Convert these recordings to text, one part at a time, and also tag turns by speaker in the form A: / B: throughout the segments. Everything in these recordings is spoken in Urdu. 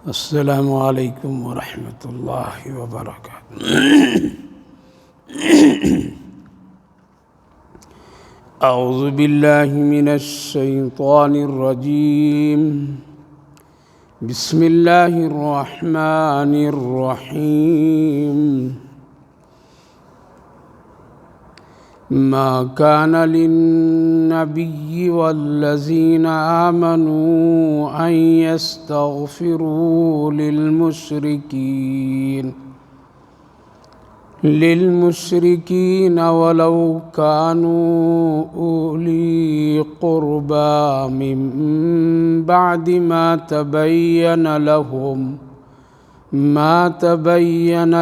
A: السلام علیکم ورحمۃ اللہ وبرکاتہ۔ اعوذ باللہ من الشیطان الرجیم، بسم اللہ الرحمن الرحیم۔ ما كان للنبي والذين آمنوا أن يستغفروا للمشركين ولو كانوا أولي قربى من بعد ما تبين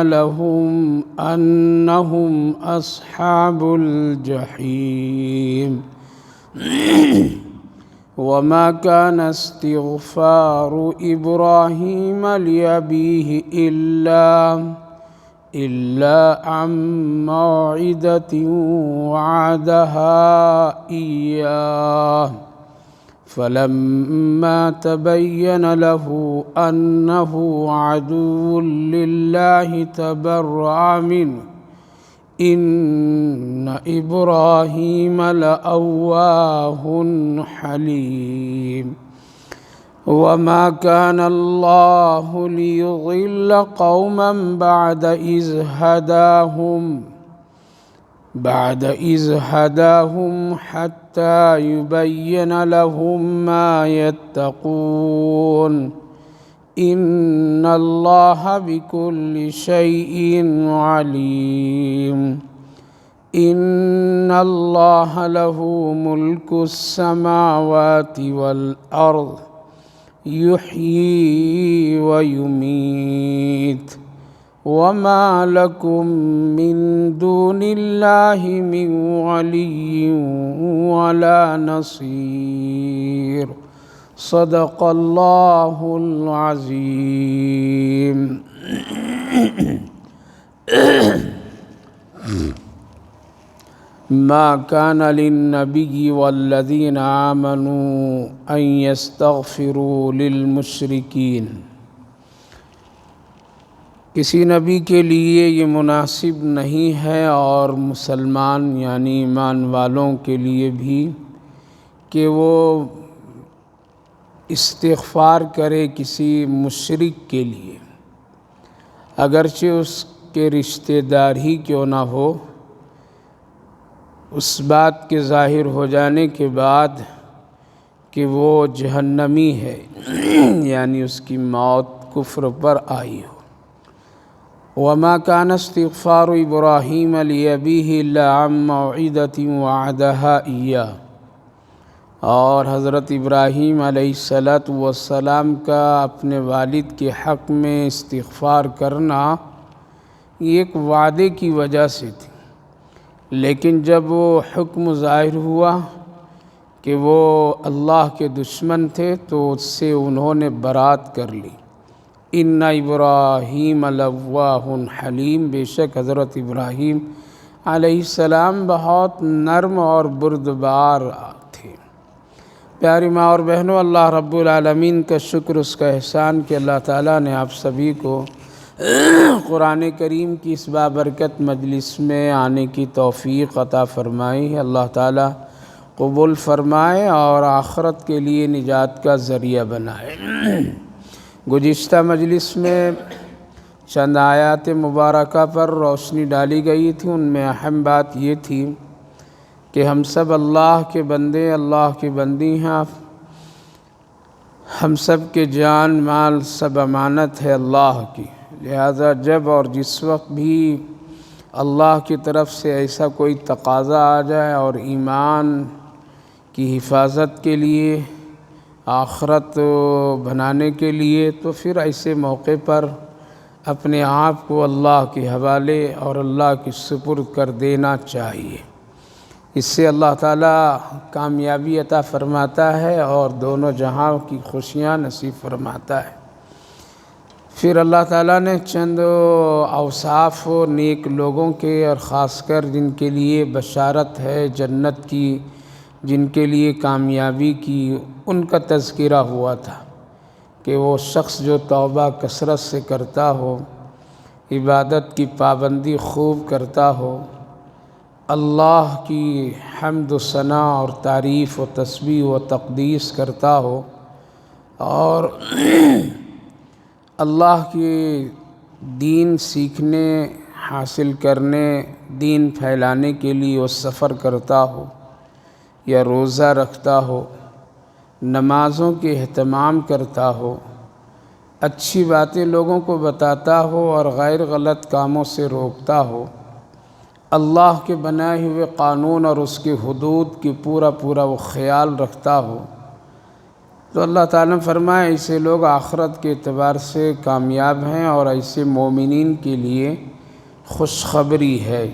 A: لهم أنهم أصحاب الجحيم وما كان استغفار إبراهيم لأبيه إلا عن موعدة وعدها إياه فلما تبين له أنه عدو لله تبرأ منه إن إبراهيم لأواه حليم وما كان الله ليضل قوما بعد إذ هداهم حتى يبين لهم ما يتقون إن الله بكل شيء عليم إن الله له ملك السماوات والأرض يحيي ويميت وما لكم من دون الله من ولي ولا نصير صدق الله العظيم۔ ما كان للنبي والذين آمنوا أن يستغفروا للمشركين، کسی نبی کے لیے یہ مناسب نہیں ہے اور مسلمان یعنی ایمان والوں کے لیے بھی کہ وہ استغفار کرے کسی مشرک کے لیے، اگرچہ اس کے رشتہ دار ہی کیوں نہ ہو۔ اس بات کے ظاہر ہو جانے کے بعد کہ وہ جہنمی ہے یعنی اس کی موت کفر پر آئی ہو۔ وما كان استغفار إبراهيم لأبيه إلا عن موعدة وعدها إياه، اور حضرت ابراہیم علیہ السلام کا اپنے والد کے حق میں استغفار کرنا یہ ایک وعدے کی وجہ سے تھی، لیکن جب وہ حکم ظاہر ہوا کہ وہ اللہ کے دشمن تھے تو اس سے انہوں نے برات کر لی۔ ان ابراہیم لَأَوَّاهٌ حلیم، بے شک حضرت ابراہیم علیہ السلام بہت نرم اور بردبار تھے۔ پیاری ماں اور بہنوں، اللہ رب العالمین کا شکر، اس کا احسان کہ اللہ تعالیٰ نے آپ سبھی کو قرآن کریم کی اس بابرکت مجلس میں آنے کی توفیق عطا فرمائی ہے۔ اللہ تعالیٰ قبول فرمائے اور آخرت کے لیے نجات کا ذریعہ بنائے۔ گزشتہ مجلس میں چند آیات مبارکہ پر روشنی ڈالی گئی تھی، ان میں اہم بات یہ تھی کہ ہم سب اللہ کے بندے، اللہ کی بندی ہیں، ہم سب کے جان مال سب امانت ہے اللہ کی، لہذا جب اور جس وقت بھی اللہ کی طرف سے ایسا کوئی تقاضا آ جائے اور ایمان کی حفاظت کے لیے، آخرت بنانے کے لیے، تو پھر ایسے موقع پر اپنے آپ کو اللہ کے حوالے اور اللہ کی سپرد کر دینا چاہیے۔ اس سے اللہ تعالیٰ کامیابی عطا فرماتا ہے اور دونوں جہاں کی خوشیاں نصیب فرماتا ہے۔ پھر اللہ تعالیٰ نے چند اوصاف نیک لوگوں کے اور خاص کر جن کے لیے بشارت ہے جنت کی، جن کے لیے کامیابی کی، ان کا تذکرہ ہوا تھا کہ وہ شخص جو توبہ کثرت سے کرتا ہو، عبادت کی پابندی خوب کرتا ہو، اللہ کی حمد و ثنا اور تعریف و تسبیح و تقدیس کرتا ہو، اور اللہ کی دین سیکھنے، حاصل کرنے، دین پھیلانے کے لیے وہ سفر کرتا ہو یا روزہ رکھتا ہو، نمازوں کے اہتمام کرتا ہو، اچھی باتیں لوگوں کو بتاتا ہو اور غیر غلط کاموں سے روکتا ہو، اللہ کے بنائے ہوئے قانون اور اس کی حدود کی پورا وہ خیال رکھتا ہو، تو اللہ تعالیٰ نے فرمایا ایسے لوگ آخرت کے اعتبار سے کامیاب ہیں اور ایسے مومنین کے لیے خوشخبری ہے۔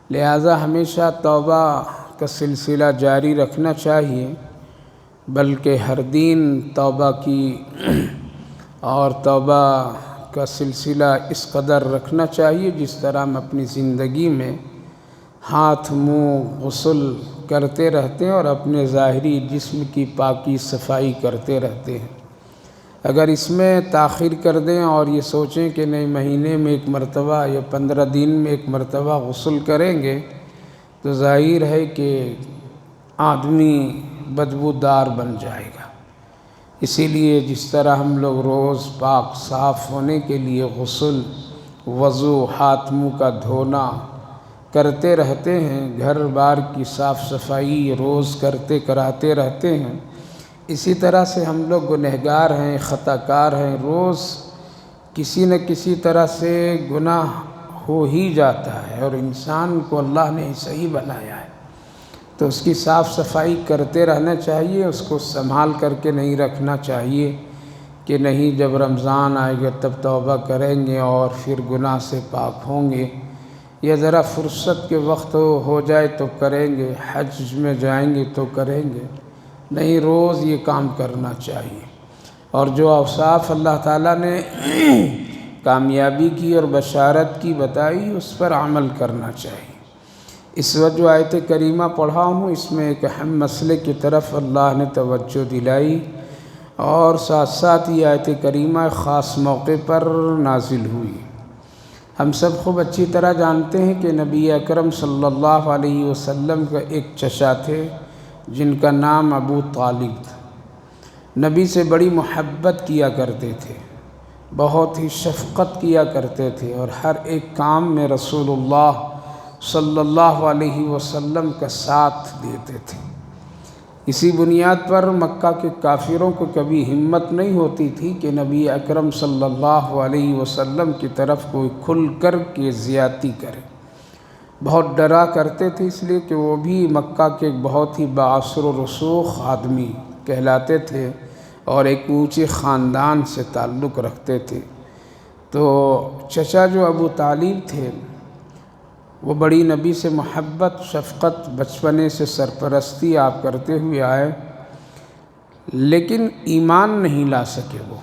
A: لہذا ہمیشہ توبہ کا سلسلہ جاری رکھنا چاہیے، بلکہ ہر دن توبہ کی اور توبہ کا سلسلہ اس قدر رکھنا چاہیے جس طرح ہم اپنی زندگی میں ہاتھ منہ غسل کرتے رہتے ہیں اور اپنے ظاہری جسم کی پاکی صفائی کرتے رہتے ہیں۔ اگر اس میں تاخیر کر دیں اور یہ سوچیں کہ نہیں مہینے میں ایک مرتبہ یا 15 دن میں ایک مرتبہ غسل کریں گے تو ظاہر ہے کہ آدمی بدبودار بن جائے گا۔ اسی لیے جس طرح ہم لوگ روز پاک صاف ہونے کے لیے غسل، وضو، ہاتھ منہ کا دھونا کرتے رہتے ہیں، گھر بار کی صاف صفائی روز کراتے رہتے ہیں، اسی طرح سے ہم لوگ گنہگار ہیں، خطا کار ہیں، روز کسی نہ کسی طرح سے گناہ ہو ہی جاتا ہے، اور انسان کو اللہ نے ایسا ہی بنایا ہے، تو اس کی صاف صفائی کرتے رہنا چاہیے، اس کو سنبھال کر کے نہیں رکھنا چاہیے کہ نہیں جب رمضان آئے گا تب توبہ کریں گے اور پھر گناہ سے پاک ہوں گے، یا ذرا فرصت کے وقت ہو جائے تو کریں گے، حج میں جائیں گے تو کریں گے، نہیں روز یہ کام کرنا چاہیے۔ اور جو اوصاف اللہ تعالیٰ نے کامیابی کی اور بشارت کی بتائی اس پر عمل کرنا چاہیے۔ اس وقت جو آیت کریمہ پڑھا ہوں اس میں ایک اہم مسئلے کی طرف اللہ نے توجہ دلائی، اور ساتھ ساتھ یہ آیت کریمہ خاص موقع پر نازل ہوئی۔ ہم سب خوب اچھی طرح جانتے ہیں کہ نبی اکرم صلی اللہ علیہ وسلم کا ایک چچا تھے جن کا نام ابو طالب تھا۔ نبی سے بڑی محبت کیا کرتے تھے، بہت ہی شفقت کیا کرتے تھے، اور ہر ایک کام میں رسول اللہ صلی اللہ علیہ وسلم کا ساتھ دیتے تھے۔ اسی بنیاد پر مکہ کے کافروں کو کبھی ہمت نہیں ہوتی تھی کہ نبی اکرم صلی اللہ علیہ وسلم کی طرف کوئی کھل کر کے زیادتی کرے۔ بہت ڈرا کرتے تھے، اس لیے کہ وہ بھی مکہ کے ایک بہت ہی بااثر و رسوخ آدمی کہلاتے تھے اور ایک اونچے خاندان سے تعلق رکھتے تھے۔ تو چچا جو ابو طالب تھے وہ بڑی نبی سے محبت، شفقت، بچپنے سے سرپرستی آپ کرتے ہوئے آئے، لیکن ایمان نہیں لا سکے۔ وہ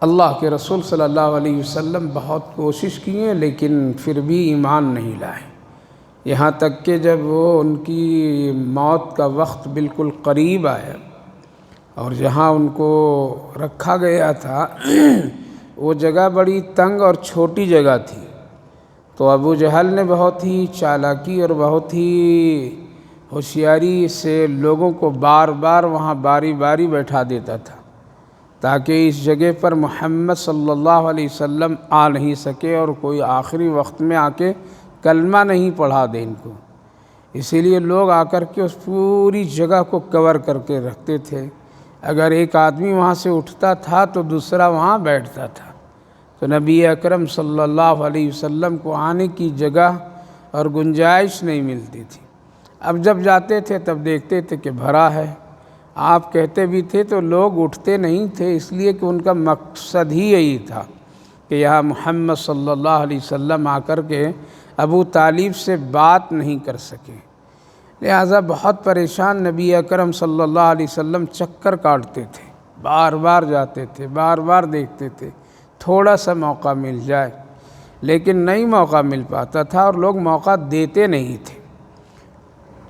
A: اللہ کے رسول صلی اللہ علیہ وسلم بہت کوشش کیے لیکن پھر بھی ایمان نہیں لائے، یہاں تک کہ جب وہ ان کی موت کا وقت بالکل قریب آیا اور جہاں ان کو رکھا گیا تھا وہ جگہ بڑی تنگ اور چھوٹی جگہ تھی، تو ابو جہل نے بہت ہی چالاکی اور بہت ہی ہوشیاری سے لوگوں کو بار بار وہاں باری باری بیٹھا دیتا تھا تاکہ اس جگہ پر محمد صلی اللہ علیہ وسلم آ نہیں سکے اور کوئی آخری وقت میں آ کے کلمہ نہیں پڑھا دے ان کو۔ اسی لیے لوگ آ کر کے اس پوری جگہ کو کور کر کے رکھتے تھے، اگر ایک آدمی وہاں سے اٹھتا تھا تو دوسرا وہاں بیٹھتا تھا، تو نبی اکرم صلی اللہ علیہ وسلم کو آنے کی جگہ اور گنجائش نہیں ملتی تھی۔ اب جب جاتے تھے تب دیکھتے تھے کہ بھرا ہے، آپ کہتے بھی تھے تو لوگ اٹھتے نہیں تھے، اس لیے کہ ان کا مقصد ہی یہی تھا کہ یہاں محمد صلی اللہ علیہ وسلم آ کر کے ابو طالب سے بات نہیں کر سکے، لہٰذا بہت پریشان نبی اکرم صلی اللہ علیہ وسلم چکر کاٹتے تھے، بار بار جاتے تھے، بار بار دیکھتے تھے، تھوڑا سا موقع مل جائے، لیکن نہیں موقع مل پاتا تھا اور لوگ موقع دیتے نہیں تھے۔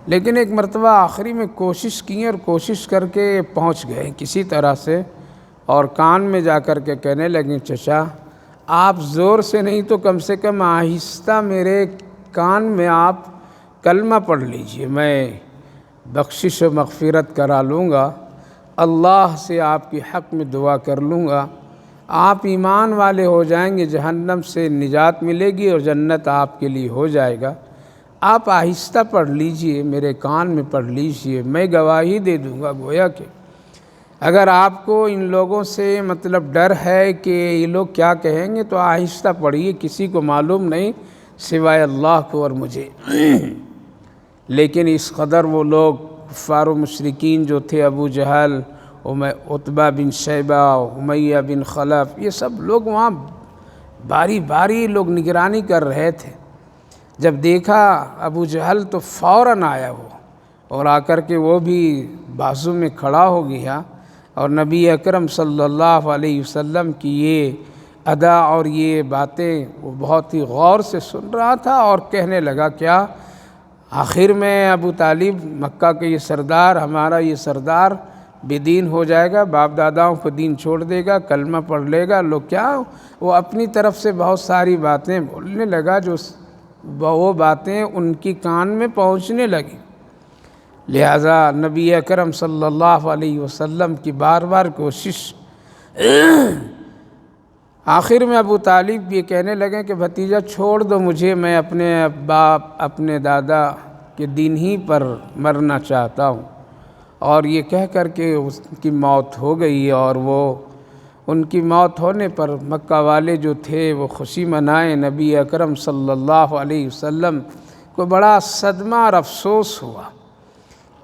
A: لیکن ایک مرتبہ آخری میں کوشش کی اور کوشش کر کے پہنچ گئے کسی طرح سے، اور کان میں جا کر کے کہنے لگے، چچا آپ زور سے نہیں تو کم سے کم آہستہ میرے کان میں آپ کلمہ پڑھ لیجئے، میں بخشش و مغفرت کرا لوں گا، اللہ سے آپ کی حق میں دعا کر لوں گا، آپ ایمان والے ہو جائیں گے، جہنم سے نجات ملے گی اور جنت آپ کے لیے ہو جائے گا، آپ آہستہ پڑھ لیجئے، میرے کان میں پڑھ لیجئے، میں گواہی دے دوں گا گویا کہ اگر آپ کو ان لوگوں سے مطلب ڈر ہے کہ یہ لوگ کیا کہیں گے تو آہستہ پڑھیے، کسی کو معلوم نہیں سوائے اللہ کو اور مجھے۔ لیکن اس قدر وہ لوگ کفار و مشرکین جو تھے، ابو جہل، عتبہ بن شیبہ، امیہ بن خلف، یہ سب لوگ وہاں باری باری لوگ نگرانی کر رہے تھے۔ جب دیکھا ابو جہل تو فوراً آیا وہ، اور آ کر کے وہ بھی بازو میں کھڑا ہو گیا، اور نبی اکرم صلی اللہ علیہ وسلم کی یہ ادا اور یہ باتیں وہ بہت ہی غور سے سن رہا تھا، اور کہنے لگا کیا آخر میں ابو طالب مکہ کے یہ سردار، ہمارا یہ سردار بے دین ہو جائے گا، باپ داداؤں کو دین چھوڑ دے گا، کلمہ پڑھ لے گا، لوگ کیا وہ اپنی طرف سے بہت ساری باتیں بولنے لگا، جو وہ باتیں ان کی کان میں پہنچنے لگی۔ لہٰذا نبی اکرم صلی اللہ علیہ وسلم کی بار بار کوشش، آخر میں ابو طالب یہ کہنے لگے کہ بھتیجا چھوڑ دو مجھے، میں اپنے باپ اپنے دادا کے دین ہی پر مرنا چاہتا ہوں، اور یہ کہہ کر کے اس کی موت ہو گئی، اور وہ ان کی موت ہونے پر مکہ والے جو تھے وہ خوشی منائے، نبی اکرم صلی اللہ علیہ وسلم کو بڑا صدمہ اور افسوس ہوا۔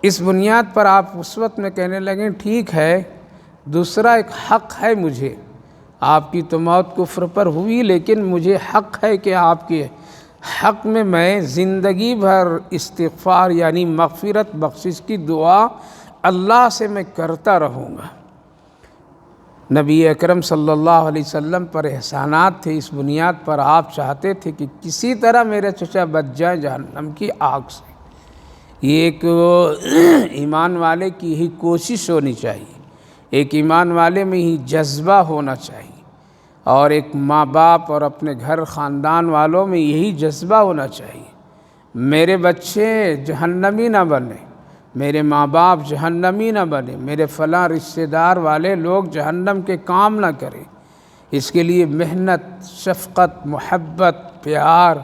A: اس بنیاد پر آپ اس وقت میں کہنے لگیں ٹھیک ہے، دوسرا ایک حق ہے مجھے، آپ کی تو موت کفر پر ہوئی، لیکن مجھے حق ہے کہ آپ کے حق میں زندگی بھر استغفار یعنی مغفرت بخشش کی دعا اللہ سے میں کرتا رہوں گا۔ نبی اکرم صلی اللہ علیہ وسلم پر احسانات تھے، اس بنیاد پر آپ چاہتے تھے کہ کسی طرح میرے چچا بچ جائیں جہنم کی آگ سے۔ یہ ایک ایمان والے کی ہی کوشش ہونی چاہیے، ایک ایمان والے میں ہی جذبہ ہونا چاہیے، اور ایک ماں باپ اور اپنے گھر خاندان والوں میں یہی جذبہ ہونا چاہیے، میرے بچے جہنمی نہ بنے، میرے ماں باپ جہنمی نہ بنے، میرے فلاں رشتہ دار والے لوگ جہنم کے کام نہ کریں۔ اس کے لیے محنت، شفقت، محبت، پیار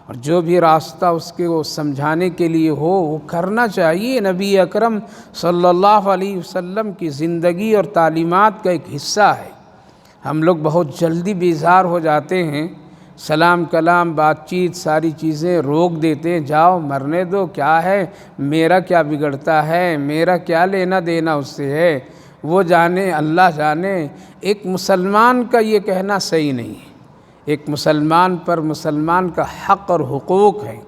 A: اور جو بھی راستہ اس کے وہ سمجھانے کے لیے ہو وہ کرنا چاہیے۔ نبی اکرم صلی اللہ علیہ وسلم کی زندگی اور تعلیمات کا ایک حصہ ہے۔ ہم لوگ بہت جلدی بیزار ہو جاتے ہیں، سلام کلام بات چیت ساری چیزیں روک دیتے ہیں، جاؤ مرنے دو، کیا ہے، میرا کیا بگڑتا ہے، میرا کیا لینا دینا اس سے ہے، وہ جانے اللہ جانے۔ ایک مسلمان کا یہ کہنا صحیح نہیں ہے۔ ایک مسلمان پر مسلمان کا حق اور حقوق ہے،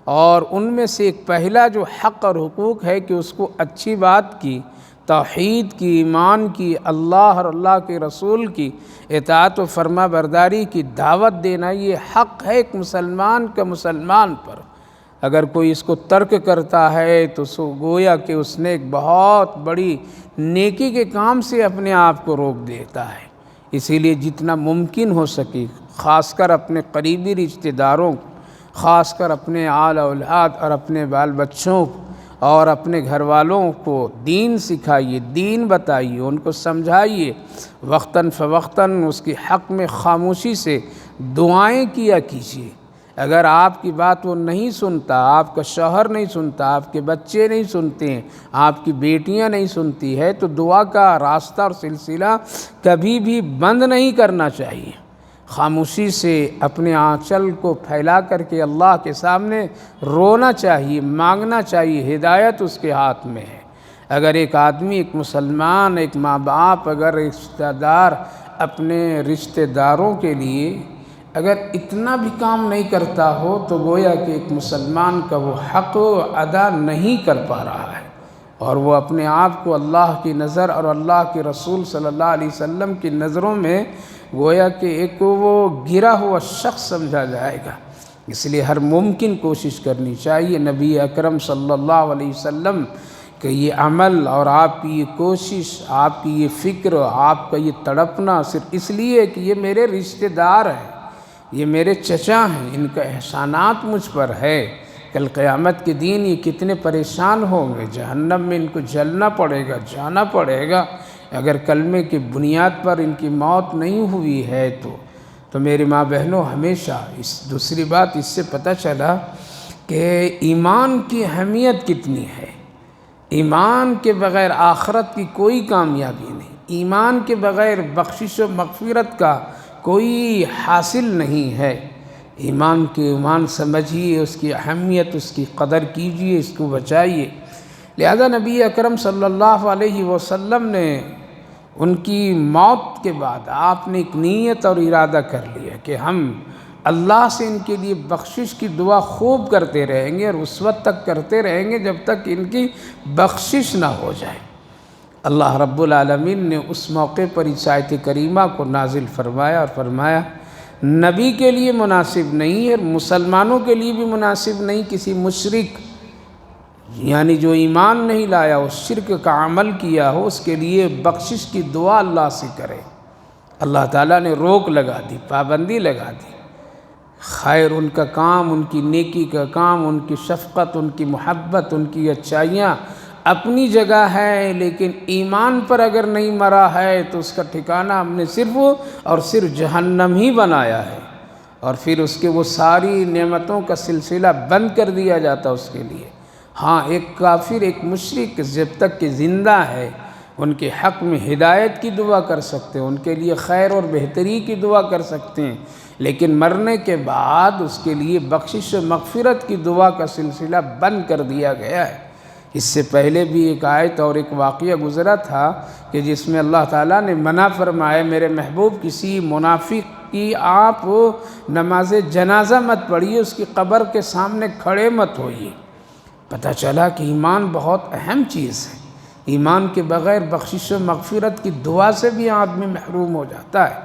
A: اور ان میں سے ایک پہلا جو حق اور حقوق ہے کہ اس کو اچھی بات کی، توحید کی، ایمان کی، اللہ اور اللہ کے رسول کی اطاعت و فرما برداری کی دعوت دینا، یہ حق ہے ایک مسلمان کا مسلمان پر۔ اگر کوئی اس کو ترک کرتا ہے تو سو گویا کہ اس نے ایک بہت بڑی نیکی کے کام سے اپنے آپ کو روک دیتا ہے۔ اسی لیے جتنا ممکن ہو سکے، خاص کر اپنے قریبی رشتہ داروں، خاص کر اپنے آل اولاد اور اپنے بال بچوں اور اپنے گھر والوں کو دین سکھائیے، دین بتائیے، ان کو سمجھائیے، وقتاً فوقتاً اس کے حق میں خاموشی سے دعائیں کیا کیجیے۔ اگر آپ کی بات وہ نہیں سنتا، آپ کا شوہر نہیں سنتا، آپ کے بچے نہیں سنتے ہیں، آپ کی بیٹیاں نہیں سنتی ہے، تو دعا کا راستہ اور سلسلہ کبھی بھی بند نہیں کرنا چاہیے۔ خاموشی سے اپنے آنچل کو پھیلا کر کے اللہ کے سامنے رونا چاہیے، مانگنا چاہیے، ہدایت اس کے ہاتھ میں ہے۔ اگر ایک آدمی، ایک مسلمان، ایک ماں باپ، اگر رشتہ دار اپنے رشتہ داروں کے لیے اگر اتنا بھی کام نہیں کرتا ہو تو گویا کہ ایک مسلمان کا وہ حق ادا نہیں کر پا رہا ہے، اور وہ اپنے آپ کو اللہ کی نظر اور اللہ کے رسول صلی اللہ علیہ وسلم کی نظروں میں گویا کہ ایک وہ گرا ہوا شخص سمجھا جائے گا۔ اس لیے ہر ممکن کوشش کرنی چاہیے نبی اکرم صلی اللہ علیہ وسلم کہ یہ عمل اور آپ کی یہ کوشش، آپ کی یہ فکر، آپ کا یہ تڑپنا صرف اس لیے کہ یہ میرے رشتہ دار ہیں، یہ میرے چچا ہیں، ان کا احسانات مجھ پر ہے، کل قیامت کے دن یہ کتنے پریشان ہوں گے، جہنم میں ان کو جلنا پڑے گا، جانا پڑے گا، اگر کلمے کی بنیاد پر ان کی موت نہیں ہوئی ہے تو میری ماں بہنوں ہمیشہ دوسری بات اس سے پتہ چلا کہ ایمان کی اہمیت کتنی ہے۔ ایمان کے بغیر آخرت کی کوئی کامیابی نہیں، ایمان کے بغیر بخشش و مغفرت کا کوئی حاصل نہیں ہے۔ ایمان سمجھیے، اس کی اہمیت، اس کی قدر کیجیے، اس کو بچائیے۔ لہذا نبی اکرم صلی اللہ علیہ وسلم نے ان کی موت کے بعد آپ نے ایک نیت اور ارادہ کر لیا کہ ہم اللہ سے ان کے لیے بخشش کی دعا خوب کرتے رہیں گے، اور اس وقت تک کرتے رہیں گے جب تک ان کی بخشش نہ ہو جائے۔ اللہ رب العالمین نے اس موقع پر اس آیت کریمہ کو نازل فرمایا اور فرمایا نبی کے لیے مناسب نہیں ہے، مسلمانوں کے لیے بھی مناسب نہیں، کسی مشرک یعنی جو ایمان نہیں لایا، اس شرک کا عمل کیا ہو، اس کے لیے بخشش کی دعا اللہ سے کرے۔ اللہ تعالیٰ نے روک لگا دی، پابندی لگا دی۔ خیر ان کا کام، ان کی نیکی کا کام، ان کی شفقت، ان کی محبت، ان کی اچھائیاں اپنی جگہ ہے، لیکن ایمان پر اگر نہیں مرا ہے تو اس کا ٹھکانہ ہم نے صرف اور صرف جہنم ہی بنایا ہے، اور پھر اس کے وہ ساری نعمتوں کا سلسلہ بند کر دیا جاتا اس کے لیے۔ ہاں ایک کافر، ایک مشرک جب تک کہ زندہ ہے ان کے حق میں ہدایت کی دعا کر سکتے ہیں، ان کے لیے خیر اور بہتری کی دعا کر سکتے ہیں، لیکن مرنے کے بعد اس کے لیے بخشش و مغفرت کی دعا کا سلسلہ بند کر دیا گیا ہے۔ اس سے پہلے بھی ایک آیت اور ایک واقعہ گزرا تھا کہ جس میں اللہ تعالیٰ نے منع فرمایا، میرے محبوب کسی منافق کی آپ نماز جنازہ مت پڑھیے، اس کی قبر کے سامنے کھڑے مت ہوئیے۔ پتہ چلا کہ ایمان بہت اہم چیز ہے، ایمان کے بغیر بخشش و مغفرت کی دعا سے بھی آدمی محروم ہو جاتا ہے۔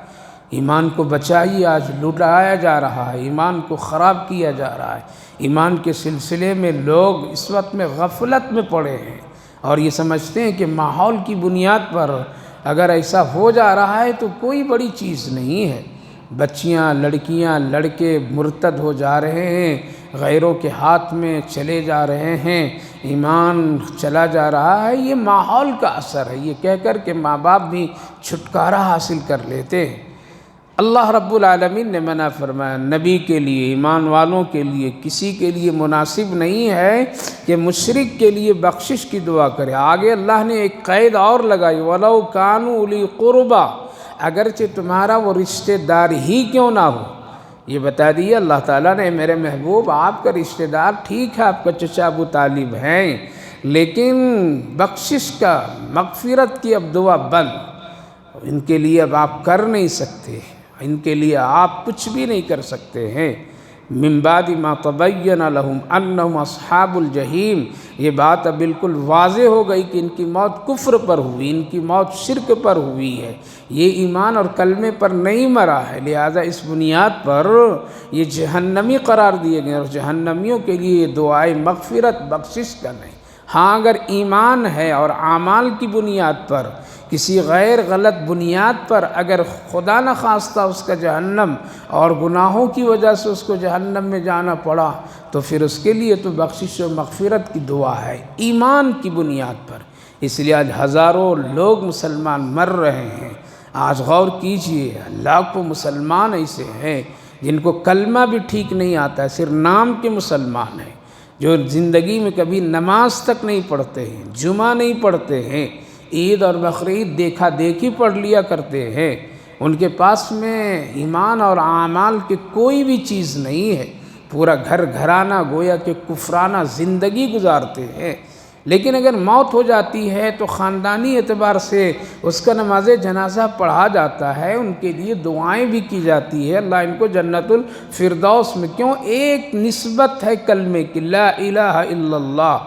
A: ایمان کو بچائیے، آج لٹایا جا رہا ہے، ایمان کو خراب کیا جا رہا ہے۔ ایمان کے سلسلے میں لوگ اس وقت میں غفلت میں پڑے ہیں، اور یہ سمجھتے ہیں کہ ماحول کی بنیاد پر اگر ایسا ہو جا رہا ہے تو کوئی بڑی چیز نہیں ہے۔ بچیاں، لڑکیاں، لڑکے مرتد ہو جا رہے ہیں، غیروں کے ہاتھ میں چلے جا رہے ہیں، ایمان چلا جا رہا ہے، یہ ماحول کا اثر ہے، یہ کہہ کر کہ ماں باپ بھی چھٹکارا حاصل کر لیتے ہیں۔ اللہ رب العالمین نے منع فرمایا، نبی کے لیے، ایمان والوں کے لیے، کسی کے لیے مناسب نہیں ہے کہ مشرک کے لیے بخشش کی دعا کرے۔ آگے اللہ نے ایک قید اور لگائی، وَلَوْ كَانُوا أُولِي قُرْبَىٰ، اگرچہ تمہارا وہ رشتہ دار ہی کیوں نہ ہو۔ یہ بتا دیا اللہ تعالیٰ نے، میرے محبوب آپ کا رشتہ دار ٹھیک ہے، آپ کا چچا ابو طالب ہیں، لیکن بخشش کا، مغفرت کی اب دعا بند، ان کے لیے اب آپ کر نہیں سکتے، ان کے لیے آپ کچھ بھی نہیں کر سکتے ہیں۔ من بعد ما تبین لهم انہم اصحاب الجحیم، یہ بات اب بالکل واضح ہو گئی کہ ان کی موت کفر پر ہوئی، ان کی موت شرک پر ہوئی ہے، یہ ایمان اور کلمے پر نہیں مرا ہے، لہذا اس بنیاد پر یہ جہنمی قرار دیے گئے، اور جہنمیوں کے لیے یہ دعائے مغفرت، بخشش کا نہیں۔ ہاں اگر ایمان ہے اور اعمال کی بنیاد پر، کسی غیر غلط بنیاد پر اگر خدا نخواستہ اس کا جہنم اور گناہوں کی وجہ سے اس کو جہنم میں جانا پڑا، تو پھر اس کے لیے تو بخشش و مغفرت کی دعا ہے ایمان کی بنیاد پر۔ اس لیے آج ہزاروں لوگ مسلمان مر رہے ہیں۔ آج غور کیجئے، لاکھوں مسلمان ایسے ہیں جن کو کلمہ بھی ٹھیک نہیں آتا ہے، صرف نام کے مسلمان ہیں، جو زندگی میں کبھی نماز تک نہیں پڑھتے ہیں، جمعہ نہیں پڑھتے ہیں، عید اور بقرعید دیکھا دیکھی پڑھ لیا کرتے ہیں، ان کے پاس میں ایمان اور اعمال کی کوئی بھی چیز نہیں ہے، پورا گھر گھرانہ گویا کہ کفرانہ زندگی گزارتے ہیں۔ لیکن اگر موت ہو جاتی ہے تو خاندانی اعتبار سے اس کا نماز جنازہ پڑھا جاتا ہے، ان کے لیے دعائیں بھی کی جاتی ہے، اللہ ان کو جنت الفردوس میں، کیوں؟ ایک نسبت ہے کلمے کی، لا الہ الا اللہ،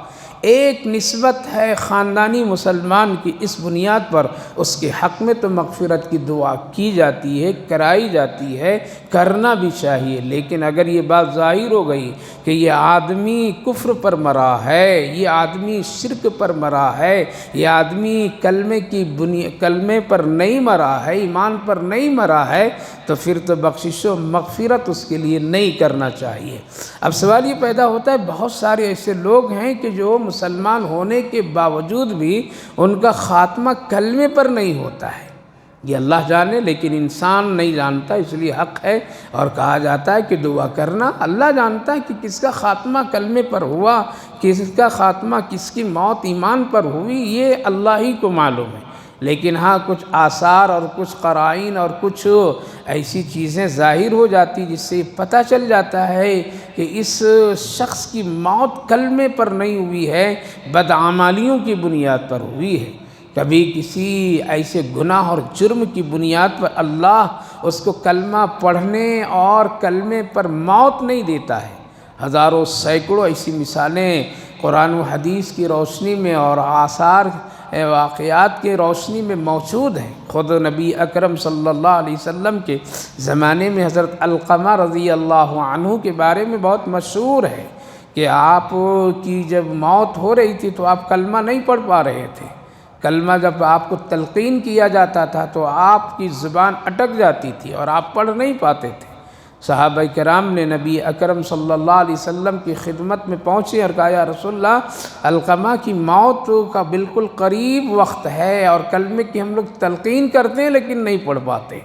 A: ایک نسبت ہے خاندانی مسلمان کی، اس بنیاد پر اس کے حق میں تو مغفرت کی دعا کی جاتی ہے، کرائی جاتی ہے، کرنا بھی چاہیے۔ لیکن اگر یہ بات ظاہر ہو گئی کہ یہ آدمی کفر پر مرا ہے، یہ آدمی شرک پر مرا ہے، یہ آدمی کلمے پر نہیں مرا ہے، ایمان پر نہیں مرا ہے، تو پھر تو بخشش و مغفرت اس کے لیے نہیں کرنا چاہیے۔ اب سوال یہ پیدا ہوتا ہے، بہت سارے ایسے لوگ ہیں کہ جو مسلمان ہونے کے باوجود بھی ان کا خاتمہ کلمے پر نہیں ہوتا ہے، یہ اللہ جانے، لیکن انسان نہیں جانتا، اس لیے حق ہے اور کہا جاتا ہے کہ دعا کرنا۔ اللہ جانتا ہے کہ کس کا خاتمہ کلمے پر ہوا، کس کا خاتمہ، کس کی موت ایمان پر ہوئی، یہ اللہ ہی کو معلوم ہے۔ لیکن ہاں کچھ آثار اور کچھ قرائن اور کچھ ایسی چیزیں ظاہر ہو جاتی جس سے پتہ چل جاتا ہے کہ اس شخص کی موت کلمے پر نہیں ہوئی ہے، بدعمالیوں کی بنیاد پر ہوئی ہے۔ کبھی کسی ایسے گناہ اور جرم کی بنیاد پر اللہ اس کو کلمہ پڑھنے اور کلمے پر موت نہیں دیتا ہے۔ ہزاروں سینکڑوں ایسی مثالیں قرآن و حدیث کی روشنی میں اور آثار واقعات کے روشنی میں موجود ہیں۔ خود نبی اکرم صلی اللہ علیہ وسلم کے زمانے میں حضرت علقمہ رضی اللہ عنہ کے بارے میں بہت مشہور ہے کہ آپ کی جب موت ہو رہی تھی تو آپ کلمہ نہیں پڑھ پا رہے تھے۔ کلمہ جب آپ کو تلقین کیا جاتا تھا تو آپ کی زبان اٹک جاتی تھی اور آپ پڑھ نہیں پاتے تھے۔ صحابہ کرام نے نبی اکرم صلی اللہ علیہ وسلم کی خدمت میں پہنچے اور کہا، یا رسول اللہ، علقمہ کی موت کا بالکل قریب وقت ہے اور کلمے کی ہم لوگ تلقین کرتے ہیں لیکن نہیں پڑھ پاتے۔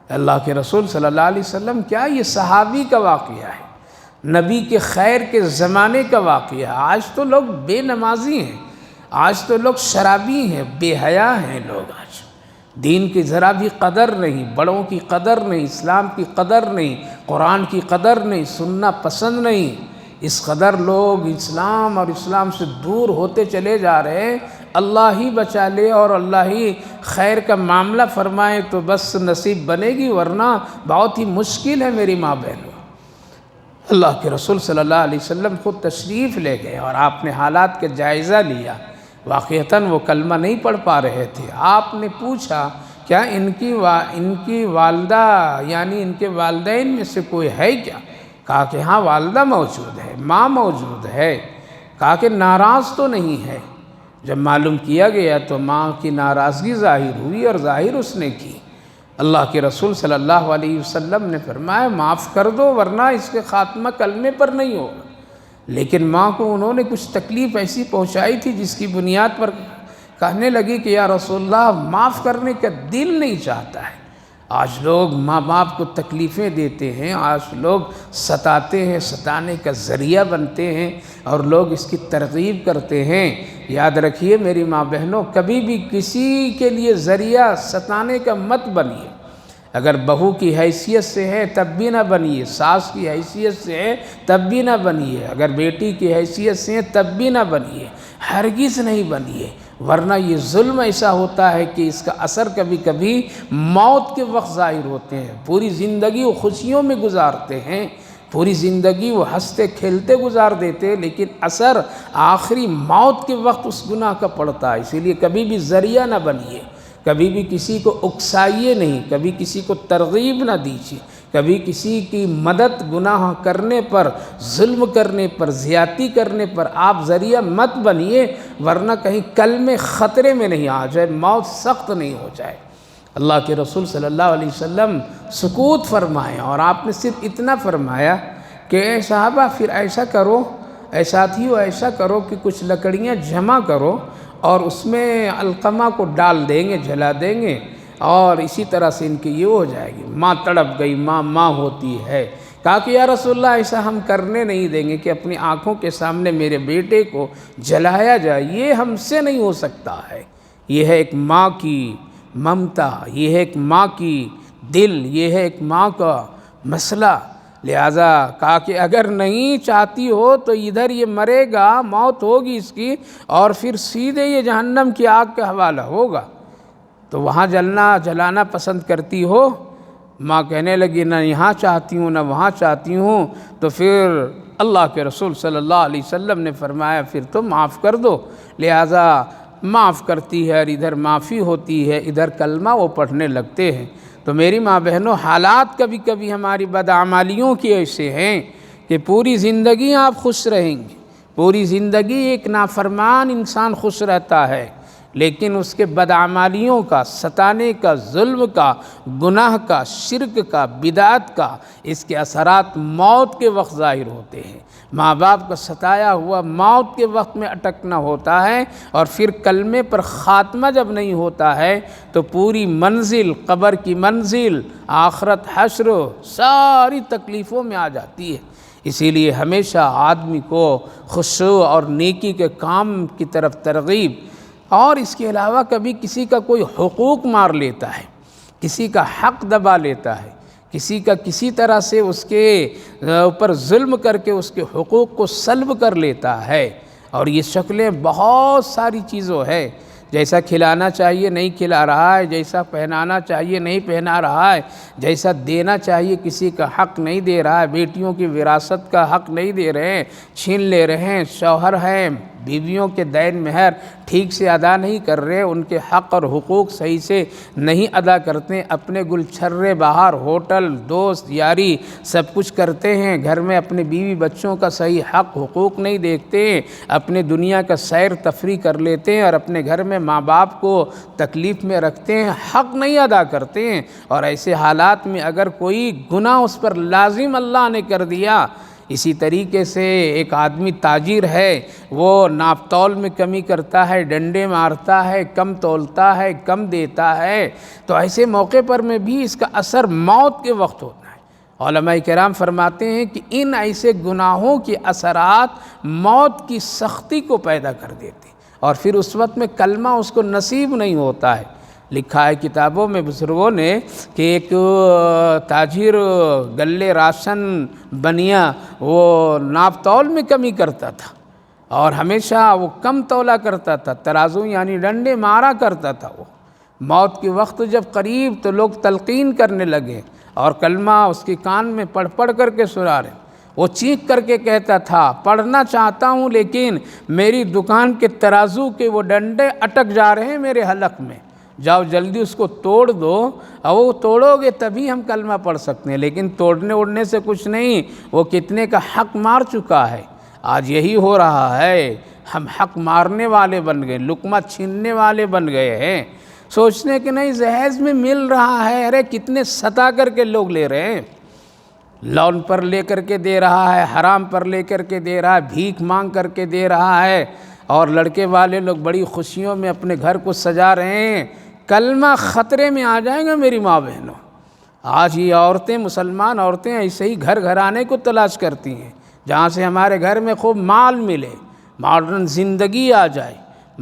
A: اللہ کے رسول صلی اللہ علیہ وسلم، کیا یہ صحابی کا واقعہ ہے، نبی کے خیر کے زمانے کا واقعہ ہے؟ آج تو لوگ بے نمازی ہیں، آج تو لوگ شرابی ہیں، بے حیا ہیں لوگ، آج دین کی ذرا بھی قدر نہیں، بڑوں کی قدر نہیں، اسلام کی قدر نہیں، قرآن کی قدر نہیں، سننا پسند نہیں، اس قدر لوگ اسلام اور اسلام سے دور ہوتے چلے جا رہے ہیں۔ اللہ ہی بچا لے اور اللہ ہی خیر کا معاملہ فرمائے تو بس نصیب بنے گی، ورنہ بہت ہی مشکل ہے میری ماں بہنوں۔ اللہ کے رسول صلی اللہ علیہ وسلم خود تشریف لے گئے اور آپ نے حالات کا جائزہ لیا۔ واقعتاً وہ کلمہ نہیں پڑھ پا رہے تھے۔ آپ نے پوچھا، کیا ان کی والدہ یعنی ان کے والدین میں سے کوئی ہے کیا؟ کہا کہ ہاں والدہ موجود ہے، ماں موجود ہے۔ کہا کہ ناراض تو نہیں ہے؟ جب معلوم کیا گیا تو ماں کی ناراضگی ظاہر ہوئی اور ظاہر اس نے کی۔ اللہ کے رسول صلی اللہ علیہ وسلم نے فرمایا، معاف کر دو ورنہ اس کے خاتمہ کلمے پر نہیں ہوگا۔ لیکن ماں کو انہوں نے کچھ تکلیف ایسی پہنچائی تھی جس کی بنیاد پر کہنے لگی کہ یا رسول اللہ، معاف کرنے کا دل نہیں چاہتا ہے۔ آج لوگ ماں باپ کو تکلیفیں دیتے ہیں، آج لوگ ستاتے ہیں، ستانے کا ذریعہ بنتے ہیں اور لوگ اس کی ترغیب کرتے ہیں۔ یاد رکھیے میری ماں بہنوں، کبھی بھی کسی کے لیے ذریعہ ستانے کا مت بنیے۔ اگر بہو کی حیثیت سے ہے تب بھی نہ بنیے، ساس کی حیثیت سے ہے تب بھی نہ بنیے، اگر بیٹی کی حیثیت سے ہے تب بھی نہ بنیے، ہرگز نہیں بنیے، ورنہ یہ ظلم ایسا ہوتا ہے کہ اس کا اثر کبھی کبھی موت کے وقت ظاہر ہوتے ہیں۔ پوری زندگی وہ خوشیوں میں گزارتے ہیں، پوری زندگی وہ ہنستے کھیلتے گزار دیتے، لیکن اثر آخری موت کے وقت اس گناہ کا پڑتا ہے۔ اسی لیے کبھی بھی ذریعہ نہ بنیے، کبھی بھی کسی کو اکسائیے نہیں، کبھی کسی کو ترغیب نہ دیجیے، کبھی کسی کی مدد گناہ کرنے پر، ظلم کرنے پر، زیادتی کرنے پر آپ ذریعہ مت بنیے، ورنہ کہیں کلمے خطرے میں نہیں آ جائے، موت سخت نہیں ہو جائے۔ اللہ کے رسول صلی اللہ علیہ وسلم سکوت فرمائے اور آپ نے صرف اتنا فرمایا کہ اے صحابہ، پھر ایسا کرو، اے ساتھیو ایسا کرو کہ کچھ لکڑیاں جمع کرو اور اس میں علقمہ کو ڈال دیں گے، جلا دیں گے، اور اسی طرح سے ان کی یہ ہو جائے گی۔ ماں تڑپ گئی، ماں ہوتی ہے۔ کہا کہ یا رسول اللہ، ایسا ہم کرنے نہیں دیں گے کہ اپنی آنکھوں کے سامنے میرے بیٹے کو جلایا جائے، یہ ہم سے نہیں ہو سکتا ہے۔ یہ ہے ایک ماں کی ممتا، یہ ہے ایک ماں کی دل، یہ ہے ایک ماں کا مسئلہ۔ لہٰذا کہا کہ اگر نہیں چاہتی ہو تو ادھر یہ مرے گا، موت ہوگی اس کی، اور پھر سیدھے یہ جہنم کی آگ کا حوالہ ہوگا، تو وہاں جلانا پسند کرتی ہو؟ ماں کہنے لگی نہ یہاں چاہتی ہوں نہ وہاں چاہتی ہوں۔ تو پھر اللہ کے رسول صلی اللہ علیہ وسلم نے فرمایا پھر تو معاف کر دو۔ لہٰذا معاف کرتی ہے اور ادھر معافی ہوتی ہے، ادھر کلمہ وہ پڑھنے لگتے ہیں۔ تو میری ماں بہنوں، حالات کبھی کبھی ہماری بدعمالیوں کی ایسے ہیں کہ پوری زندگی آپ خوش رہیں گے، پوری زندگی ایک نافرمان انسان خوش رہتا ہے، لیکن اس کے بدعمالیوں کا، ستانے کا، ظلم کا، گناہ کا، شرک کا، بدعت کا، اس کے اثرات موت کے وقت ظاہر ہوتے ہیں۔ ماں باپ کا ستایا ہوا موت کے وقت میں اٹکنا ہوتا ہے، اور پھر کلمے پر خاتمہ جب نہیں ہوتا ہے تو پوری منزل، قبر کی منزل، آخرت، حشر، ساری تکلیفوں میں آ جاتی ہے۔ اسی لیے ہمیشہ آدمی کو خشوع اور نیکی کے کام کی طرف ترغیب، اور اس کے علاوہ کبھی کسی کا کوئی حقوق مار لیتا ہے، کسی کا حق دبا لیتا ہے، کسی کا کسی طرح سے اس کے اوپر ظلم کر کے اس کے حقوق کو سلب کر لیتا ہے، اور یہ شکلیں بہت ساری چیزوں ہے۔ جیسا کھلانا چاہیے نہیں کھلا رہا ہے، جیسا پہنانا چاہیے نہیں پہنا رہا ہے، جیسا دینا چاہیے کسی کا حق نہیں دے رہا ہے، بیٹیوں کی وراثت کا حق نہیں دے رہے ہیں، چھین لے رہے ہیں، شوہر ہیں بیویوں کے دین مہر ٹھیک سے ادا نہیں کر رہے، ان کے حق اور حقوق صحیح سے نہیں ادا کرتے، اپنے گل چھرے باہر ہوٹل، دوست یاری سب کچھ کرتے ہیں، گھر میں اپنے بیوی بچوں کا صحیح حق حقوق نہیں دیکھتے ہیں، اپنے دنیا کا سیر تفریح کر لیتے ہیں، اور اپنے گھر میں ماں باپ کو تکلیف میں رکھتے ہیں، حق نہیں ادا کرتے ہیں۔ اور ایسے حالات میں اگر کوئی گناہ اس پر لازم اللہ نے کر دیا، اسی طریقے سے ایک آدمی تاجر ہے، وہ ناپ تول میں کمی کرتا ہے، ڈنڈے مارتا ہے، کم تولتا ہے، کم دیتا ہے، تو ایسے موقع پر میں بھی اس کا اثر موت کے وقت ہوتا ہے۔ علماء کرام فرماتے ہیں کہ ان ایسے گناہوں کے اثرات موت کی سختی کو پیدا کر دیتے ہیں، اور پھر اس وقت میں کلمہ اس کو نصیب نہیں ہوتا ہے۔ لکھا ہے کتابوں میں بزرگوں نے کہ ایک تاجر گلے راشن بنیا، وہ ناپ تول میں کمی کرتا تھا، اور ہمیشہ وہ کم تولا کرتا تھا، ترازو یعنی ڈنڈے مارا کرتا تھا۔ وہ موت کے وقت جب قریب تو لوگ تلقین کرنے لگے، اور کلمہ اس کے کان میں پڑھ کر کے سنا رہے، وہ چیخ کر کے کہتا تھا پڑھنا چاہتا ہوں لیکن میری دکان کے ترازو کے وہ ڈنڈے اٹک جا رہے ہیں میرے حلق میں، جاؤ جلدی اس کو توڑ دو، اور وہ توڑو گے تبھی ہم کلمہ پڑھ سکتے ہیں، لیکن توڑنے اڑنے سے کچھ نہیں، وہ کتنے کا حق مار چکا ہے۔ آج یہی ہو رہا ہے، ہم حق مارنے والے بن گئے، لقمہ چھیننے والے بن گئے ہیں، سوچنے کہ نہیں جہیز میں مل رہا ہے، ارے کتنے ستا کر کے لوگ لے رہے ہیں، لون پر لے کر کے دے رہا ہے، حرام پر لے کر کے دے رہا ہے، بھیک مانگ کر کے دے رہا ہے، اور لڑکے والے لوگ بڑی خوشیوں میں اپنے گھر کو سجا رہے ہیں۔ کلمہ خطرے میں آ جائے گا میری ماں بہنوں۔ آج یہ عورتیں، مسلمان عورتیں ایسے ہی گھر گھرانے کو تلاش کرتی ہیں، جہاں سے ہمارے گھر میں خوب مال ملے، ماڈرن زندگی آ جائے،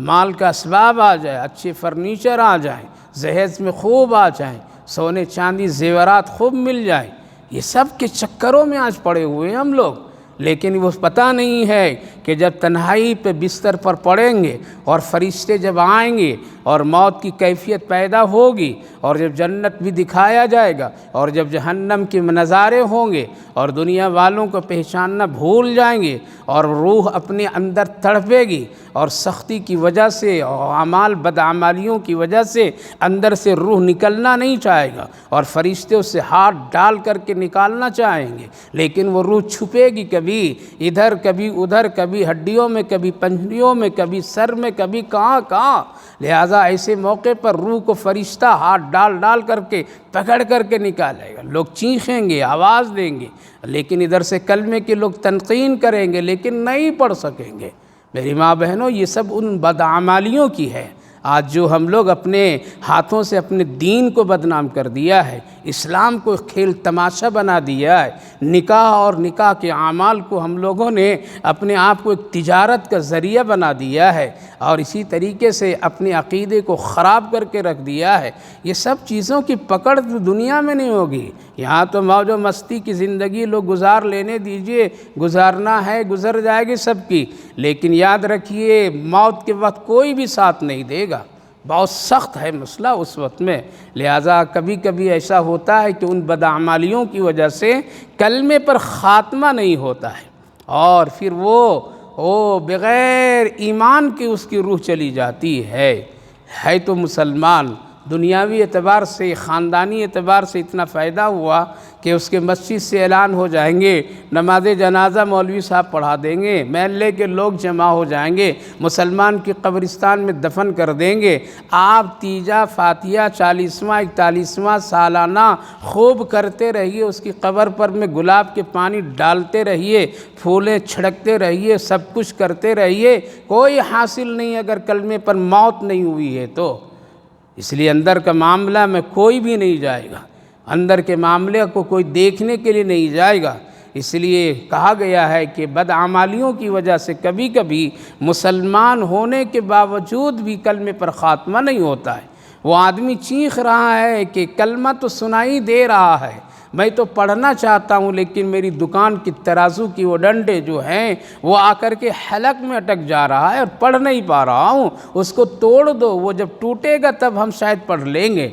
A: مال کا اسباب آ جائے، اچھے فرنیچر آ جائیں، جہیز میں خوب آ جائیں، سونے چاندی زیورات خوب مل جائیں، یہ سب کے چکروں میں آج پڑے ہوئے ہیں ہم لوگ۔ لیکن وہ پتہ نہیں ہے کہ جب تنہائی پہ بستر پر پڑیں گے، اور فرشتے جب آئیں گے، اور موت کی کیفیت پیدا ہوگی، اور جب جنت بھی دکھایا جائے گا، اور جب جہنم کے نظارے ہوں گے، اور دنیا والوں کو پہچاننا بھول جائیں گے، اور روح اپنے اندر تڑپے گی، اور سختی کی وجہ سے اور اعمال بدعمالیوں کی وجہ سے اندر سے روح نکلنا نہیں چاہے گا، اور فرشتے اس سے ہاتھ ڈال کر کے نکالنا چاہیں گے، لیکن وہ روح چھپے گی، کبھی ادھر کبھی ادھر، کبھی ہڈیوں میں، کبھی پنجریوں میں، کبھی سر میں، کبھی کہاں کہاں۔ لہٰذا ایسے موقع پر روح کو فرشتہ ہاتھ ڈال کر کے پکڑ کر کے نکالے گا، لوگ چیخیں گے، آواز دیں گے، لیکن ادھر سے کلمے کے لوگ تنقین کریں گے لیکن نہیں پڑھ سکیں گے۔ میری ماں بہنوں، یہ سب ان بدعمالیوں کی ہے۔ آج جو ہم لوگ اپنے ہاتھوں سے اپنے دین کو بدنام کر دیا ہے، اسلام کو کھیل تماشا بنا دیا ہے، نکاح اور نکاح کے اعمال کو ہم لوگوں نے اپنے آپ کو ایک تجارت کا ذریعہ بنا دیا ہے، اور اسی طریقے سے اپنے عقیدے کو خراب کر کے رکھ دیا ہے۔ یہ سب چیزوں کی پکڑ دنیا میں نہیں ہوگی۔ یہاں تو موج و مستی کی زندگی لوگ گزار لینے دیجئے، گزارنا ہے گزر جائے گی سب کی، لیکن یاد رکھیے موت کے وقت کوئی بھی ساتھ نہیں دے گا۔ بہت سخت ہے مسئلہ اس وقت میں، لہٰذا کبھی کبھی ایسا ہوتا ہے کہ ان بدعمالیوں کی وجہ سے کلمے پر خاتمہ نہیں ہوتا ہے، اور پھر وہ بغیر ایمان کے اس کی روح چلی جاتی ہے تو مسلمان، دنیاوی اعتبار سے خاندانی اعتبار سے اتنا فائدہ ہوا کہ اس کے مسجد سے اعلان ہو جائیں گے، نماز جنازہ مولوی صاحب پڑھا دیں گے، محلے کے لوگ جمع ہو جائیں گے، مسلمان کی قبرستان میں دفن کر دیں گے، آپ تیجا فاتحہ 40واں 41واں سالانہ خوب کرتے رہیے، اس کی قبر پر میں گلاب کے پانی ڈالتے رہیے، پھولیں چھڑکتے رہیے، سب کچھ کرتے رہیے، کوئی حاصل نہیں اگر کلمے پر موت نہیں ہوئی ہے تو۔ اس لیے اندر کا معاملہ میں کوئی بھی نہیں جائے گا، اندر کے معاملے کو کوئی دیکھنے کے لیے نہیں جائے گا۔ اس لیے کہا گیا ہے کہ بدعمالیوں کی وجہ سے کبھی کبھی مسلمان ہونے کے باوجود بھی کلمے پر خاتمہ نہیں ہوتا ہے۔ وہ آدمی چیخ رہا ہے کہ کلمہ تو سنائی دے رہا ہے، میں تو پڑھنا چاہتا ہوں، لیکن میری دکان کی ترازو کی وہ ڈنڈے جو ہیں وہ آ کر کے حلق میں اٹک جا رہا ہے اور پڑھ نہیں پا رہا ہوں، اس کو توڑ دو، وہ جب ٹوٹے گا تب ہم شاید پڑھ لیں گے،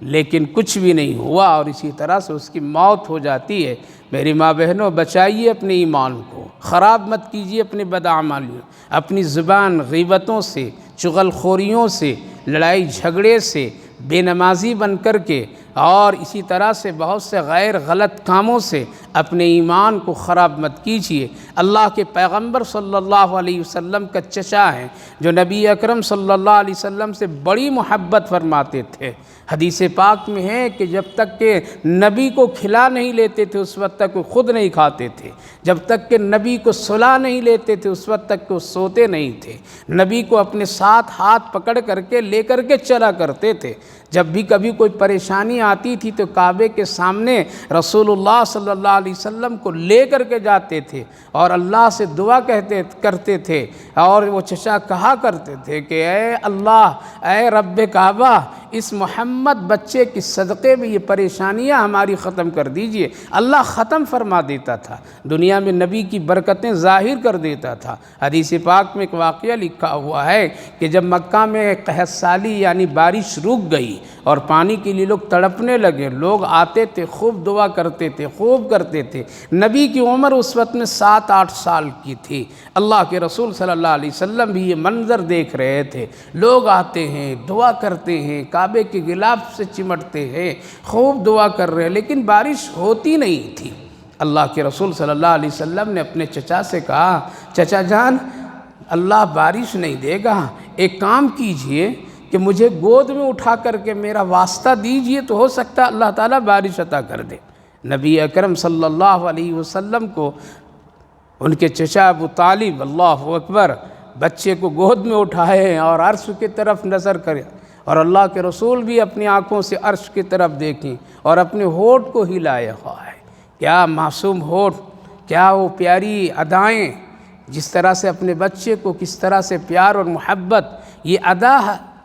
A: لیکن کچھ بھی نہیں ہوا، اور اسی طرح سے اس کی موت ہو جاتی ہے۔ میری ماں بہنوں، بچائیے اپنے ایمان کو، خراب مت کیجیے اپنے بدعمالیوں، اپنی زبان غیبتوں سے، چغل خوریوں سے، لڑائی جھگڑے سے، بے نمازی بن کر کے، اور اسی طرح سے بہت سے غیر غلط کاموں سے اپنے ایمان کو خراب مت کیجیے۔ اللہ کے پیغمبر صلی اللہ علیہ وسلم کا چچا ہیں جو نبی اکرم صلی اللہ علیہ وسلم سے بڑی محبت فرماتے تھے۔ حدیث پاک میں ہے کہ جب تک کہ نبی کو کھلا نہیں لیتے تھے اس وقت تک وہ خود نہیں کھاتے تھے، جب تک کہ نبی کو سلا نہیں لیتے تھے اس وقت تک کہ وہ سوتے نہیں تھے، نبی کو اپنے ساتھ ہاتھ پکڑ کر کے لے کر کے چلا کرتے تھے۔ جب بھی کبھی کوئی پریشانی آتی تھی تو کعبے کے سامنے رسول اللہ صلی اللہ علیہ وسلم کو لے کر کے جاتے تھے اور اللہ سے دعا کرتے تھے، اور وہ چچا کہا کرتے تھے کہ اے اللہ، اے رب کعبہ، اس محمد بچے کی صدقے میں یہ پریشانیاں ہماری ختم کر دیجئے۔ اللہ ختم فرما دیتا تھا، دنیا میں نبی کی برکتیں ظاہر کر دیتا تھا۔ حدیث پاک میں ایک واقعہ لکھا ہوا ہے کہ جب مکہ میں قحط سالی یعنی بارش رک گئی اور پانی کے لیے لوگ تڑپنے لگے، لوگ آتے تھے، خوب دعا کرتے تھے، خوب کرتے تھے۔ نبی کی عمر اس وقت میں 7-8 سال کی تھی۔ اللہ کے رسول صلی اللہ علیہ وسلم بھی یہ منظر دیکھ رہے تھے، لوگ آتے ہیں، دعا کرتے ہیں، کعبے کے غلاف سے چمٹتے ہیں، خوب دعا کر رہے ہیں، لیکن بارش ہوتی نہیں تھی۔ اللہ کے رسول صلی اللہ علیہ وسلم نے اپنے چچا سے کہا، چچا جان، اللہ بارش نہیں دے گا، ایک کام کیجئے کہ مجھے گود میں اٹھا کر کے میرا واسطہ دیجئے، تو ہو سکتا ہے اللہ تعالیٰ بارش عطا کر دے۔ نبی اکرم صلی اللہ علیہ وسلم کو ان کے چچا ابو طالب، اللہ اکبر، بچے کو گود میں اٹھائے اور عرش کی طرف نظر کرے، اور اللہ کے رسول بھی اپنی آنکھوں سے عرش کی طرف دیکھیں اور اپنے ہونٹ کو ہلائے ہوا ہے۔ کیا معصوم ہونٹ، کیا وہ پیاری ادائیں، جس طرح سے اپنے بچے کو کس طرح سے پیار اور محبت یہ ادا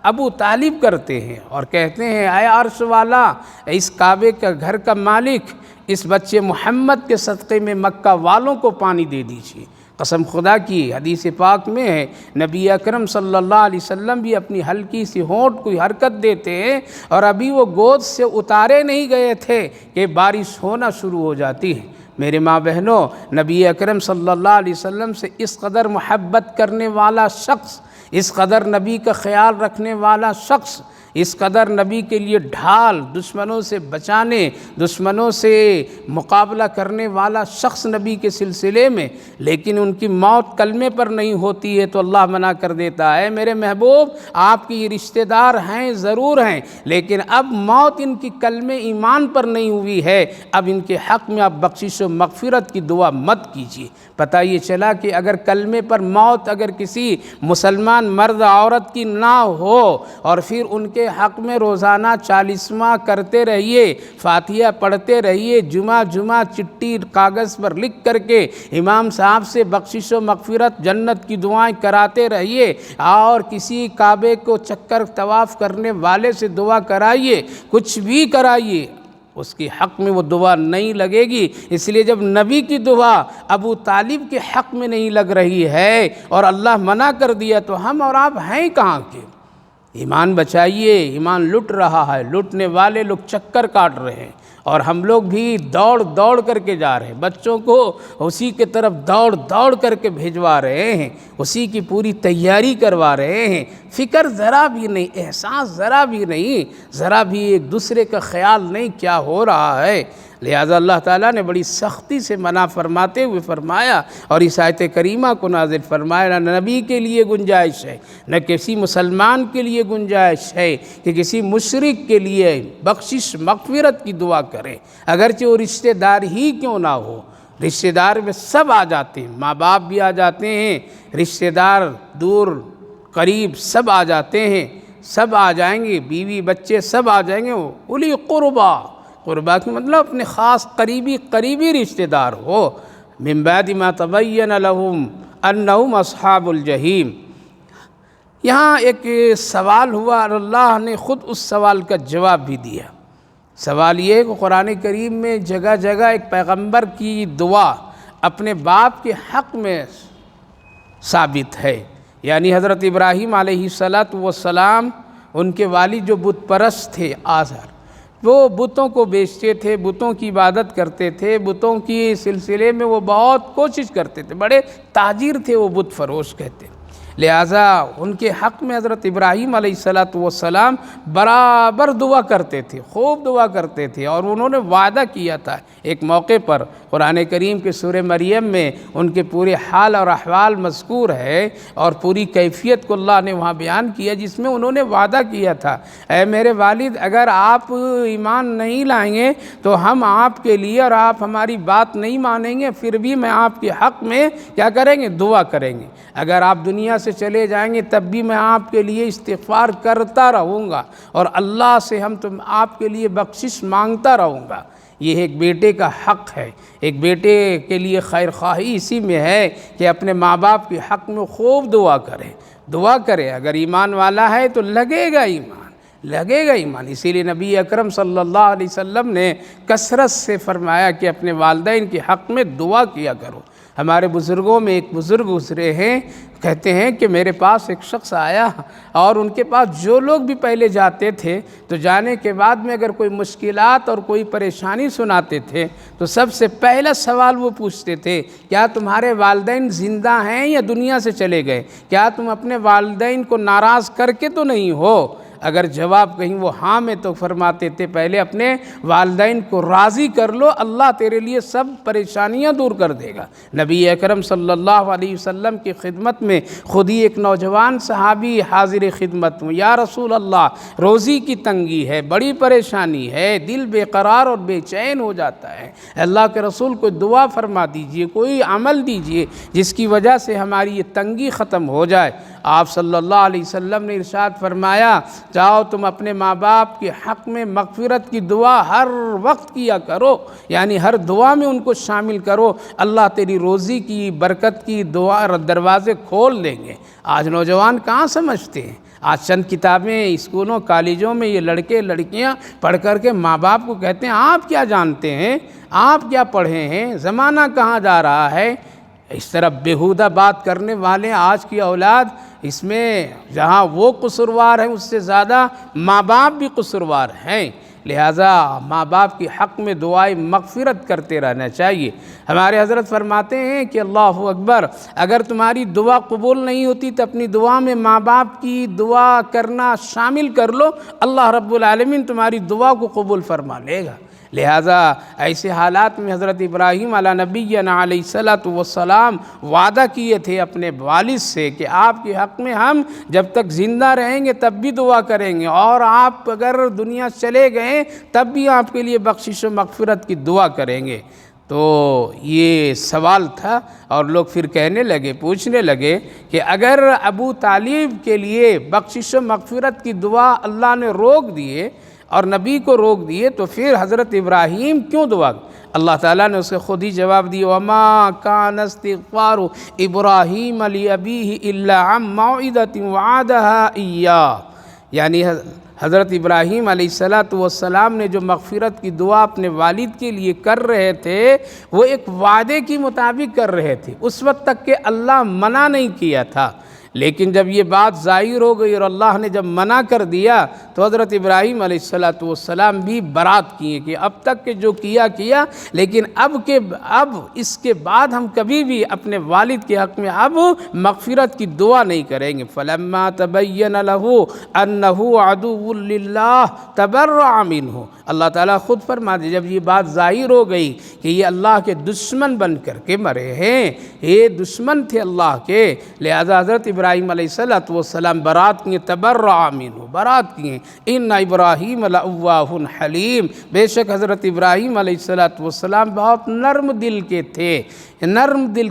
A: ابو طالب کرتے ہیں، اور کہتے ہیں اے عرش والا، اس کعبے کا گھر کا مالک، اس بچے محمد کے صدقے میں مکہ والوں کو پانی دے دیجیے۔ قسم خدا کی، حدیث پاک میں ہے نبی اکرم صلی اللہ علیہ وسلم بھی اپنی ہلکی سی ہونٹ کو حرکت دیتے ہیں، اور ابھی وہ گود سے اتارے نہیں گئے تھے کہ بارش ہونا شروع ہو جاتی ہے۔ میرے ماں بہنوں، نبی اکرم صلی اللہ علیہ وسلم سے اس قدر محبت کرنے والا شخص، اس قدر نبی کا خیال رکھنے والا شخص، اس قدر نبی کے لیے ڈھال، دشمنوں سے بچانے، دشمنوں سے مقابلہ کرنے والا شخص نبی کے سلسلے میں، لیکن ان کی موت کلمے پر نہیں ہوتی ہے تو اللہ منع کر دیتا ہے، میرے محبوب آپ کی یہ رشتہ دار ہیں، ضرور ہیں، لیکن اب موت ان کی کلمے ایمان پر نہیں ہوئی ہے، اب ان کے حق میں آپ بخشش و مغفرت کی دعا مت کیجیے۔ پتہ یہ چلا کہ اگر کلمے پر موت اگر کسی مسلمان مرد عورت کی نہ ہو اور پھر ان کے حق میں روزانہ 40واں کرتے رہیے، فاتحہ پڑھتے رہیے، جمعہ چٹھی کاغذ پر لکھ کر کے امام صاحب سے بخشش و مغفرت جنت کی دعائیں کراتے رہیے، اور کسی کعبے کو چکر طواف کرنے والے سے دعا کرائیے، کچھ بھی کرائیے، اس کی حق میں وہ دعا نہیں لگے گی۔ اس لیے جب نبی کی دعا ابو طالب کے حق میں نہیں لگ رہی ہے اور اللہ منع کر دیا تو ہم اور آپ ہیں کہاں کے؟ ایمان بچائیے، ایمان لٹ رہا ہے، لٹنے والے لوگ چکر کاٹ رہے ہیں، اور ہم لوگ بھی دوڑ کر کے جا رہے ہیں، بچوں کو اسی کے طرف دوڑ کر کے بھیجوا رہے ہیں، اسی کی پوری تیاری کروا رہے ہیں، فکر ذرا بھی نہیں، احساس ذرا بھی نہیں، ذرا بھی ایک دوسرے کا خیال نہیں کیا ہو رہا ہے۔ لہذا اللہ تعالیٰ نے بڑی سختی سے منع فرماتے ہوئے فرمایا، اور اس آیت کریمہ کو نازل فرمایا، نہ نبی کے لیے گنجائش ہے، نہ کسی مسلمان کے لیے گنجائش ہے کہ کسی مشرک کے لیے بخشش مغفرت کی دعا کرے، اگرچہ وہ رشتہ دار ہی کیوں نہ ہو۔ رشتہ دار میں سب آ جاتے ہیں، ماں باپ بھی آ جاتے ہیں، رشتہ دار دور قریب سب آ جاتے ہیں، سب آ جائیں گے، بیوی بچے سب آ جائیں گے، اولی قربا کی مطلب اپنے خاص قریبی رشتہ دار ہو۔ من بعد ما تبین لہم انہم اصحاب الجحیم۔ یہاں ایک سوال ہوا اور اللہ نے خود اس سوال کا جواب بھی دیا۔ سوال یہ ہے کہ قرآن کریم میں جگہ جگہ ایک پیغمبر کی دعا اپنے باپ کے حق میں ثابت ہے، یعنی حضرت ابراہیم علیہ السلام ان کے والد جو بت پرست تھے آزر، وہ بتوں کو بیچتے تھے، بتوں کی عبادت کرتے تھے، بتوں کی سلسلے میں وہ بہت کوشش کرتے تھے، بڑے تاجر تھے، وہ بت فروش کہتے ہیں۔ لہٰذا ان کے حق میں حضرت ابراہیم علیہ السلام برابر دعا کرتے تھے، خوب دعا کرتے تھے، اور انہوں نے وعدہ کیا تھا ایک موقع پر، قرآن کریم کے سورہ مریم میں ان کے پورے حال اور احوال مذکور ہے، اور پوری کیفیت کو اللہ نے وہاں بیان کیا، جس میں انہوں نے وعدہ کیا تھا، اے میرے والد اگر آپ ایمان نہیں لائیں گے تو ہم آپ کے لیے، اور آپ ہماری بات نہیں مانیں گے پھر بھی میں آپ کے حق میں کیا کریں گے؟ دعا کریں گے، اگر آپ دنیا سے چلے جائیں گے تب بھی میں آپ کے لیے استغفار کرتا رہوں گا، اور اللہ سے آپ کے لیے بخشش مانگتا رہوں گا۔ یہ ایک بیٹے کا حق ہے، ایک بیٹے کے لیے خیر خواہی اسی میں ہے کہ اپنے ماں باپ کے حق میں خوب دعا کرے، اگر ایمان والا ہے تو لگے گا ایمان۔ اسی لیے نبی اکرم صلی اللہ علیہ وسلم نے کثرت سے فرمایا کہ اپنے والدین کے حق میں دعا کیا کرو۔ ہمارے بزرگوں میں ایک بزرگ گزرے ہیں، کہتے ہیں کہ میرے پاس ایک شخص آیا، اور ان کے پاس جو لوگ بھی پہلے جاتے تھے تو جانے کے بعد میں اگر کوئی مشکلات اور کوئی پریشانی سناتے تھے تو سب سے پہلا سوال وہ پوچھتے تھے، کیا تمہارے والدین زندہ ہیں یا دنیا سے چلے گئے؟ کیا تم اپنے والدین کو ناراض کر کے تو نہیں ہو؟ اگر جواب کہیں وہ ہاں میں تو فرماتے تھے پہلے اپنے والدین کو راضی کر لو، اللہ تیرے لیے سب پریشانیاں دور کر دے گا۔ نبی اکرم صلی اللہ علیہ وسلم کی خدمت میں خود ہی ایک نوجوان صحابی حاضر خدمت ہوں، یا رسول اللہ روزی کی تنگی ہے، بڑی پریشانی ہے، دل بے قرار اور بے چین ہو جاتا ہے، اللہ کے رسول کو دعا فرما دیجئے، کوئی عمل دیجئے جس کی وجہ سے ہماری یہ تنگی ختم ہو جائے۔ آپ صلی اللہ علیہ وسلم نے ارشاد فرمایا، جاؤ تم اپنے ماں باپ کے حق میں مغفرت کی دعا ہر وقت کیا کرو، یعنی ہر دعا میں ان کو شامل کرو، اللہ تیری روزی کی برکت کی دعا دروازے کھول دیں گے۔ آج نوجوان کہاں سمجھتے ہیں؟ آج چند کتابیں اسکولوں کالجوں میں یہ لڑکے لڑکیاں پڑھ کر کے ماں باپ کو کہتے ہیں آپ کیا جانتے ہیں، آپ کیا پڑھے ہیں، زمانہ کہاں جا رہا ہے۔ اس طرح بیہودہ بات کرنے والے آج کی اولاد، اس میں جہاں وہ قصوروار ہیں اس سے زیادہ ماں باپ بھی قصوروار ہیں۔ لہٰذا ماں باپ کے حق میں دعائیں مغفرت کرتے رہنا چاہیے۔ ہمارے حضرت فرماتے ہیں کہ اللہ اکبر، اگر تمہاری دعا قبول نہیں ہوتی تو اپنی دعا میں ماں باپ کی دعا کرنا شامل کر لو، اللہ رب العالمین تمہاری دعا کو قبول فرما لے گا۔ لہٰذا ایسے حالات میں حضرت ابراہیم علیہ نبینا علیہ الصلوۃ والسلام وعدہ کیے تھے اپنے والد سے کہ آپ کے حق میں ہم جب تک زندہ رہیں گے تب بھی دعا کریں گے، اور آپ اگر دنیا چلے گئے تب بھی آپ کے لیے بخشش و مغفرت کی دعا کریں گے۔ تو یہ سوال تھا، اور لوگ پھر کہنے لگے، پوچھنے لگے کہ اگر ابو طالب کے لیے بخشش و مغفرت کی دعا اللہ نے روک دیے اور نبی کو روک دیے تو پھر حضرت ابراہیم کیوں دعا؟ اللہ تعالیٰ نے اسے خود ہی جواب دیا، وَمَا كَانَ اسْتِغْفَارُ إِبْرَاهِيمَ لِأَبِيهِ إِلَّا عَن مَّوْعِدَةٍ وَعَدَهَا إِيَّاهُ، یعنی حضرت ابراہیم علیہ السلام نے جو مغفرت کی دعا اپنے والد کے لیے کر رہے تھے وہ ایک وعدے کی مطابق کر رہے تھے، اس وقت تک کہ اللہ منع نہیں کیا تھا، لیکن جب یہ بات ظاہر ہو گئی اور اللہ نے جب منع کر دیا تو حضرت ابراہیم علیہ السلام بھی برات کیے کہ اب تک کہ جو کیا، لیکن اب اس کے بعد ہم کبھی بھی اپنے والد کے حق میں اب مغفرت کی دعا نہیں کریں گے۔ فَلَمَّا تَبَيَّنَ لَهُ أَنَّهُ عَدُوٌّ لِلَّهِ تَبَرَّأَ مِنْهُ، اللہ تعالیٰ خود فرماتے جب یہ بات ظاہر ہو گئی کہ یہ اللہ کے دشمن بن کر کے مرے ہیں، یہ دشمن تھے اللہ کے، لہذا حضرت ابراہیم علیہ السلام برات کیے، تبرأ منہ، برات کیے، ان ابراہیم لأواہ حلیم، بے شک حضرت ابراہیم علیہ السلام بہت نرم دل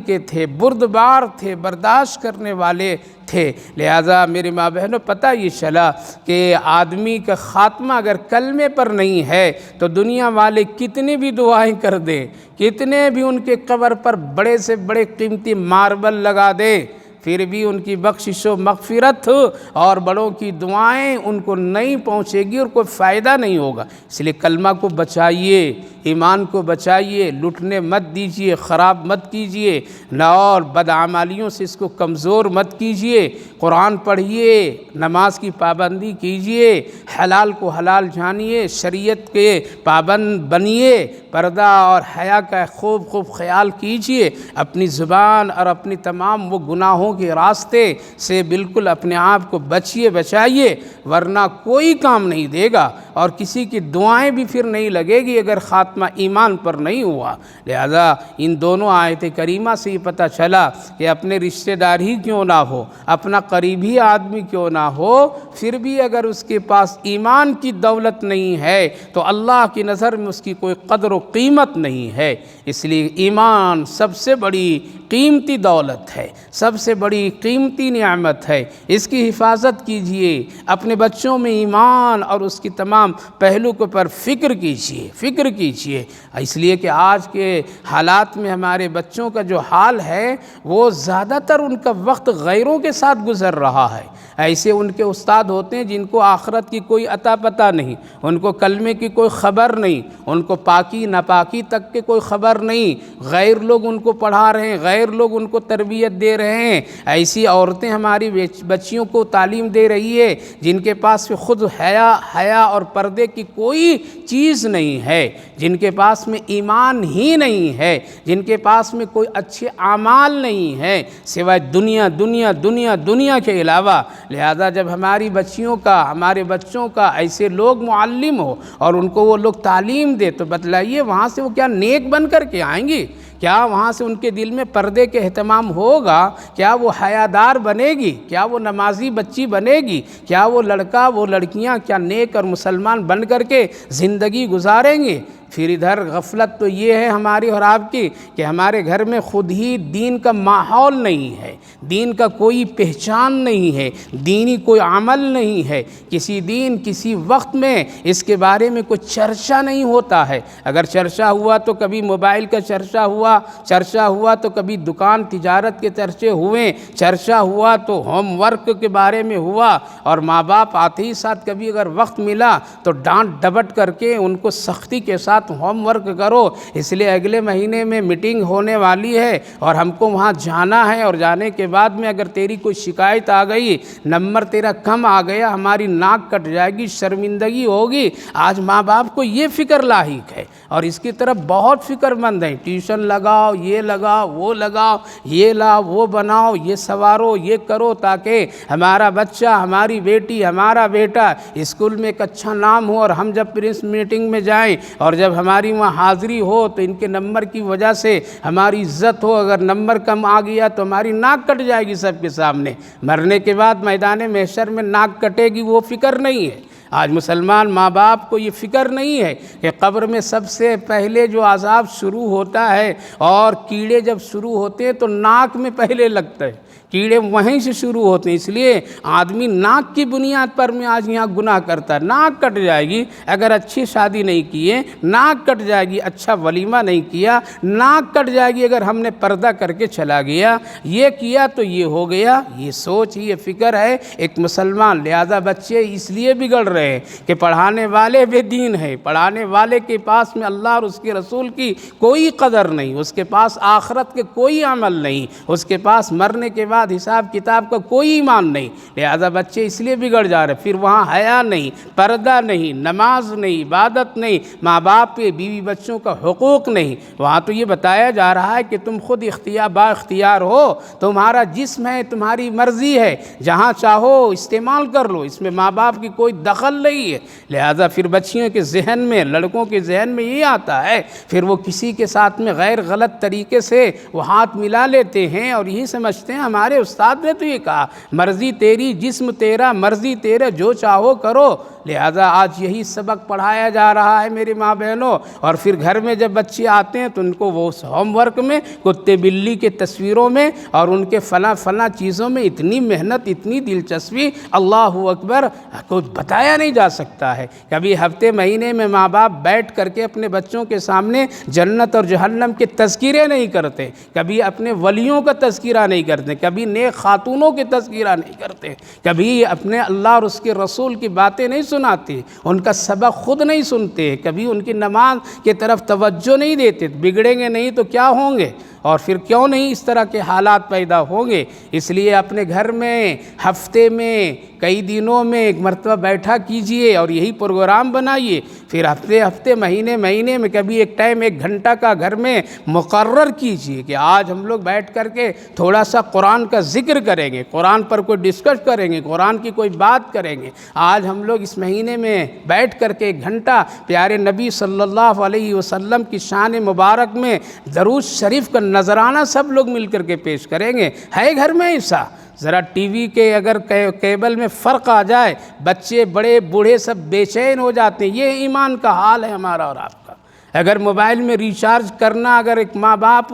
A: کے تھے، بردبار تھے، برداشت کرنے والے تھے۔ لہذا میرے ماں بہنوں پتہ یہ چلا کہ آدمی کا خاتمہ اگر کلمے پر نہیں ہے تو دنیا والے کتنی بھی دعائیں کر دیں، کتنے بھی ان کے قبر پر بڑے سے بڑے قیمتی ماربل لگا دیں، پھر بھی ان کی بخشش و مغفرت اور بڑوں کی دعائیں ان کو نہیں پہنچے گی اور کوئی فائدہ نہیں ہوگا۔ اس لیے کلمہ کو بچائیے، ایمان کو بچائیے، لٹنے مت دیجیے، خراب مت کیجیے، نہ اور بدعمالیوں سے اس کو کمزور مت کیجیے، قرآن پڑھیے، نماز کی پابندی کیجیے، حلال کو حلال جانیے، شریعت کے پابند بنیے، پردہ اور حیا کا خوب خیال کیجیے، اپنی زبان اور اپنی تمام وہ گناہوں کے راستے سے بالکل اپنے آپ کو بچائیے، ورنہ کوئی کام نہیں دے گا اور کسی کی دعائیں بھی پھر نہیں لگے گی اگر خاتمہ ایمان پر نہیں ہوا۔ لہذا ان دونوں آیت کریمہ سے یہ پتہ چلا کہ اپنے رشتہ دار ہی کیوں نہ ہو، اپنا قریبی آدمی کیوں نہ ہو، پھر بھی اگر اس کے پاس ایمان کی دولت نہیں ہے تو اللہ کی نظر میں اس کی کوئی قدر و قیمت نہیں ہے۔ اس لیے ایمان سب سے بڑی قیمتی دولت ہے، سب سے بڑی قیمتی نعمت ہے، اس کی حفاظت کیجئے، اپنے بچوں میں ایمان اور اس کی تمام پہلو کے پر فکر کیجئے، اس لیے کہ آج کے حالات میں ہمارے بچوں کا جو حال ہے وہ زیادہ تر ان کا وقت غیروں کے ساتھ گزر رہا ہے۔ ایسے ان کے استاد ہوتے ہیں جن کو آخرت کی کوئی عطا پتہ نہیں، ان کو کلمے کی کوئی خبر نہیں، ان کو پاکی ناپاکی تک کے کوئی خبر نہیں، غیر لوگ ان کو پڑھا رہے ہیں، غیر لوگ ان کو تربیت دے رہے ہیں۔ ایسی عورتیں ہماری بچیوں کو تعلیم دے رہی ہے جن کے پاس خود حیا اور پردے کی کوئی چیز نہیں ہے، جن کے پاس میں ایمان ہی نہیں ہے، جن کے پاس میں کوئی اچھے اعمال نہیں ہے سوائے دنیا کے علاوہ۔ لہذا جب ہماری بچیوں کا، ہمارے بچوں کا ایسے لوگ معلم ہو اور ان کو وہ لوگ تعلیم دے تو بتلائیے وہاں سے وہ کیا نیک بن کر کے آئیں گی؟ کیا وہاں سے ان کے دل میں پردے کے اہتمام ہوگا؟ کیا وہ حیادار بنے گی؟ کیا وہ نمازی بچی بنے گی؟ کیا وہ لڑکا، وہ لڑکیاں کیا نیک اور مسلمان بن کر کے زندگی گزاریں گے؟ پھر ادھر غفلت تو یہ ہے ہماری اور آپ کی کہ ہمارے گھر میں خود ہی دین کا ماحول نہیں ہے، دین کا کوئی پہچان نہیں ہے، دینی کوئی عمل نہیں ہے، کسی وقت میں اس کے بارے میں کوئی چرچا نہیں ہوتا ہے۔ اگر چرچا ہوا تو کبھی موبائل کا چرچا ہوا تو کبھی دکان تجارت کے چرچے ہوئے، چرچا ہوا تو ہوم ورک کے بارے میں ہوا، اور ماں باپ آتے ہی ساتھ کبھی اگر وقت ملا تو ڈانٹ ڈپٹ کر کے ان کو سختی کے ساتھ ساتھ ہوم ورک کرو، اس لیے اگلے مہینے میں میٹنگ ہونے والی ہے اور ہم کو وہاں جانا ہے، اور جانے کے بعد میں اگر تیری کوئی شکایت آ گئی، نمبر تیرا کم آ گیا، ہماری ناک کٹ جائے گی، شرمندگی ہوگی۔ آج ماں باپ کو یہ فکر لاحق ہے اور اس کی طرف بہت فکر مند ہیں، ٹیوشن لگاؤ، یہ لگاؤ، وہ لگاؤ، یہ لاؤ، وہ بناؤ، یہ سنوارو، یہ کرو، تاکہ ہمارا بچہ، ہماری بیٹی، ہمارا بیٹا اسکول میں ایک اچھا نام ہو، اور ہم جب پریس میٹنگ میں جائیں اور جب ہماری وہاں حاضری ہو تو ان کے نمبر کی وجہ سے ہماری عزت ہو۔ اگر نمبر کم آ گیا تو ہماری ناک کٹ جائے گی سب کے سامنے، مرنے کے بعد میدان محشر میں ناک کٹے گی، وہ فکر نہیں ہے۔ آج مسلمان ماں باپ کو یہ فکر نہیں ہے کہ قبر میں سب سے پہلے جو عذاب شروع ہوتا ہے، اور کیڑے جب شروع ہوتے ہیں تو ناک میں پہلے لگتا ہے، کیڑے وہیں سے شروع ہوتے ہیں۔ اس لیے آدمی ناک کی بنیاد پر میں آج یہاں گناہ کرتا ہے، ناک کٹ جائے گی اگر اچھی شادی نہیں کیے، ناک کٹ جائے گی اچھا ولیمہ نہیں کیا، ناک کٹ جائے گی اگر ہم نے پردہ کر کے چلا گیا، یہ کیا تو یہ ہو گیا۔ یہ سوچ، یہ فکر ہے ایک مسلمان۔ لہذا بچے اس لیے بگڑ رہے ہیں کہ پڑھانے والے بے دین ہیں، پڑھانے والے کے پاس میں اللہ اور اس کے رسول کی کوئی قدر نہیں، اس کے پاس آخرت کے کوئی عمل نہیں، اس کے پاس مرنے کے بعد حساب کتاب کا کوئی ایمان نہیں۔ لہذا بچے اس لیے بگڑ جا رہے، پھر وہاں حیا نہیں، پردہ نہیں، نماز نہیں، عبادت نہیں، ماں باپ کے، بیوی بچوں کا حقوق نہیں۔ وہاں تو یہ بتایا جا رہا ہے کہ تم خود با اختیار ہو، تمہارا جسم ہے، تمہاری مرضی ہے، جہاں چاہو استعمال کر لو، اس میں ماں باپ کی کوئی دخل نہیں ہے۔ لہذا پھر بچیوں کے ذہن میں، لڑکوں کے ذہن میں یہ آتا ہے، پھر وہ کسی کے ساتھ میں غیر غلط طریقے سے وہ ہاتھ ملا لیتے ہیں اور یہی سمجھتے ہیں ہمارے استاد نے تو یہ کہا، مرضی تیری، جسم تیرا، مرضی تیرا، جو چاہو کرو۔ لہذا آج یہی سبق پڑھایا جا رہا ہے میری ماں بہنوں، اور پھر گھر میں جب بچے آتے ہیں تو ان کو وہ ہوم ورک میں کتے بلی کے تصویروں میں اور ان کے فلاں چیزوں میں اتنی محنت، اتنی دلچسپی، اللہ اکبر، کچھ بتایا نہیں جا سکتا ہے۔ کبھی ہفتے مہینے میں ماں باپ بیٹھ کر کے اپنے بچوں کے سامنے جنت اور جہنم کے تذکرے نہیں کرتے، کبھی اپنے ولیوں کا تذکرہ نہیں کرتے، کبھی نیک خاتونوں کے تذکرہ نہیں کرتے، کبھی اپنے اللہ اور اس کے رسول کی باتیں نہیں سناتے، ان کا سبق خود نہیں سنتے، کبھی ان کی نماز کی طرف توجہ نہیں دیتے۔ بگڑیں گے نہیں تو کیا ہوں گے، اور پھر کیوں نہیں اس طرح کے حالات پیدا ہوں گے؟ اس لیے اپنے گھر میں ہفتے میں کئی دنوں میں ایک مرتبہ بیٹھا کیجئے اور یہی پروگرام بنائیے، پھر ہفتے مہینے میں کبھی ایک ٹائم 1 گھنٹہ کا گھر میں مقرر کیجئے کہ آج ہم لوگ بیٹھ کر کے تھوڑا سا قرآن کا ذکر کریں گے، قرآن پر کوئی ڈسکس کریں گے، قرآن کی کوئی بات کریں گے۔ آج ہم لوگ اس مہینے میں بیٹھ کر کے 1 گھنٹہ پیارے نبی صلی اللہ علیہ وسلم کی شان مبارک میں درود شریف کا نذرانہ سب لوگ مل کر کے پیش کریں گے۔ ہے گھر میں ایسا؟ ذرا ٹی وی کے اگر کیبل میں فرق آ جائے، بچے بڑے بوڑھے سب بے چین ہو جاتے ہیں۔ یہ ایمان کا حال ہے ہمارا اور آپ کا۔ اگر موبائل میں ریچارج کرنا اگر ایک ماں باپ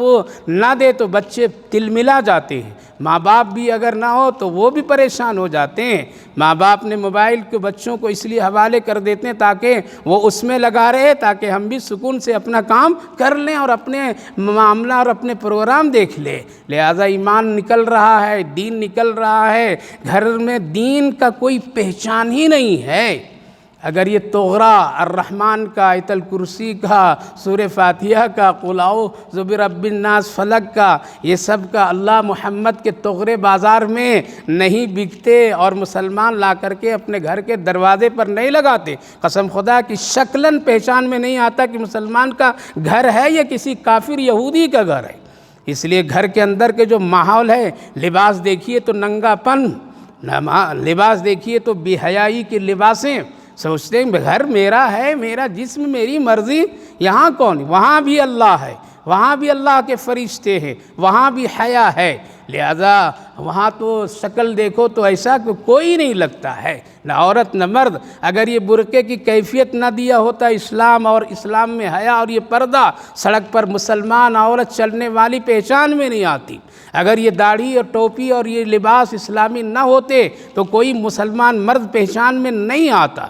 A: نہ دے تو بچے تلملا جاتے ہیں، ماں باپ بھی اگر نہ ہو تو وہ بھی پریشان ہو جاتے ہیں۔ ماں باپ نے موبائل کے بچوں کو اس لیے حوالے کر دیتے ہیں تاکہ وہ اس میں لگا رہے، تاکہ ہم بھی سکون سے اپنا کام کر لیں اور اپنے معاملہ اور اپنے پروگرام دیکھ لیں۔ لہذا ایمان نکل رہا ہے، دین نکل رہا ہے، گھر میں دین کا کوئی پہچان ہی نہیں ہے۔ اگر یہ طغرا الرحمن کا، آیت الکرسی کا، سورہ فاتحہ کا، قل اعوذ برب الناس، فلق کا، یہ سب کا اللہ محمد کے طغرے بازار میں نہیں بکتے اور مسلمان لا کر کے اپنے گھر کے دروازے پر نہیں لگاتے، قسم خدا کی شکلاً پہچان میں نہیں آتا کہ مسلمان کا گھر ہے یا کسی کافر یہودی کا گھر ہے۔ اس لیے گھر کے اندر کے جو ماحول ہے، لباس دیکھیے تو ننگا پن، لباس دیکھیے تو بے حیائی کے لباسیں، سوچتے ہیں گھر میرا ہے، میرا جسم، میری مرضی، یہاں کون؟ وہاں بھی اللہ ہے، وہاں بھی اللہ کے فرشتے ہیں، وہاں بھی حیا ہے۔ لہذا وہاں تو شکل دیکھو تو ایسا کہ کوئی نہیں لگتا ہے، نہ عورت نہ مرد۔ اگر یہ برقعے کی کیفیت نہ دیا ہوتا اسلام، اور اسلام میں حیا اور یہ پردہ، سڑک پر مسلمان عورت چلنے والی پہچان میں نہیں آتی۔ اگر یہ داڑھی اور ٹوپی اور یہ لباس اسلامی نہ ہوتے تو کوئی مسلمان مرد پہچان میں نہیں آتا۔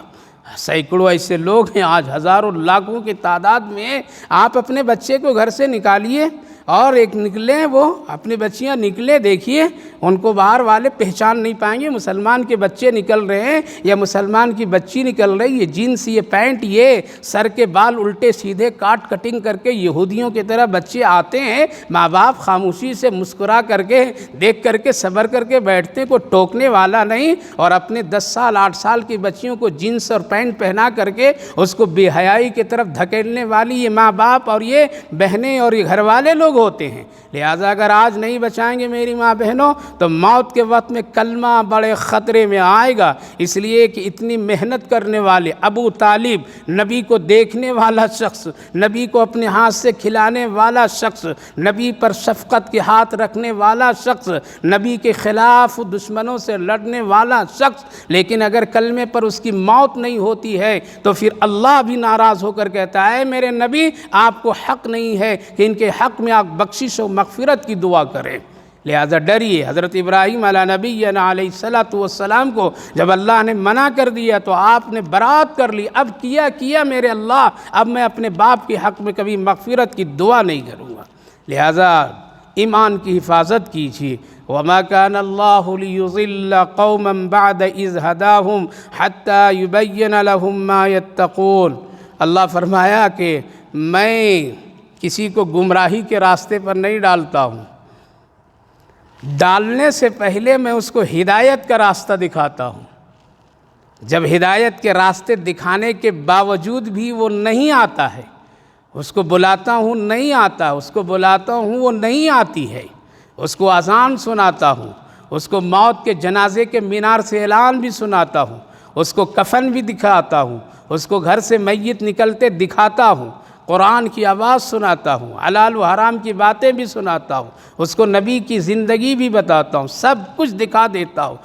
A: سینکڑوں ایسے لوگ ہیں، آج ہزاروں لاکھوں کی تعداد میں آپ اپنے بچے کو گھر سے نکالیے اور ایک نکلیں وہ اپنی بچیاں نکلیں، دیکھیے ان کو باہر والے پہچان نہیں پائیں گے، مسلمان کے بچے نکل رہے ہیں یا مسلمان کی بچی نکل رہی، یہ جینس، یہ پینٹ، یہ سر کے بال الٹے سیدھے کٹنگ کر کے یہودیوں کی طرح بچے آتے ہیں، ماں باپ خاموشی سے مسکرا کر کے دیکھ کر کے صبر کر کے بیٹھتے، کوئی ٹوکنے والا نہیں، اور اپنے 10 سال 8 سال کی بچیوں کو جینس اور پینٹ پہنا کر کے اس کو بے حیائی کی طرف دھکیلنے والی یہ ماں باپ اور یہ بہنیں اور یہ گھر والے لوگ ہوتے ہیں۔ لہٰذا اگر آج نہیں بچائیں گے میری ماں بہنوں تو موت کے وقت میں کلمہ بڑے خطرے میں آئے گا، اس لیے کہ اتنی محنت کرنے والے ابو طالب، نبی کو دیکھنے والا شخص، نبی کو اپنے ہاتھ سے کھلانے والا شخص، نبی پر شفقت کے ہاتھ رکھنے والا شخص، نبی کے خلاف دشمنوں سے لڑنے والا شخص، لیکن اگر کلمے پر اس کی موت نہیں ہوتی ہے تو پھر اللہ بھی ناراض ہو کر کہتا ہے میرے نبی آپ کو حق نہیں ہے کہ ان کے حق میں آپ بخشش و مغفرت کی دعا کریں۔ لہذا ڈریے۔ حضرت ابراہیم علیہ نبینا علیہ السلام کو جب اللہ نے منع کر دیا تو آپ نے برات کر لی، اب کیا میرے اللہ، اب میں اپنے باپ کے حق میں کبھی مغفرت کی دعا نہیں کروں گا۔ لہذا ایمان کی حفاظت کیجیے۔ وَمَا كَانَ اللَّهُ لِيُضِلَّ قَوْمًا بَعْدَ إِذْ هَدَاهُمْ حَتَّى يُبَيِّنَ لَهُم مَّا يَتَّقُونَ۔ اللہ فرمایا کہ میں کسی کو گمراہی کے راستے پر نہیں ڈالتا ہوں، ڈالنے سے پہلے میں اس کو ہدایت کا راستہ دکھاتا ہوں۔ جب ہدایت کے راستے دکھانے کے باوجود بھی وہ نہیں آتا ہے، اس کو بلاتا ہوں نہیں آتا، اس کو بلاتا ہوں وہ نہیں آتی ہے، اس کو اذان سناتا ہوں، اس کو موت کے جنازے کے مینار سے اعلان بھی سناتا ہوں، اس کو کفن بھی دکھاتا ہوں، اس کو گھر سے میت نکلتے دکھاتا ہوں، قرآن کی آواز سناتا ہوں، حلال و حرام کی باتیں بھی سناتا ہوں، اس کو نبی کی زندگی بھی بتاتا ہوں، سب کچھ دکھا دیتا ہوں،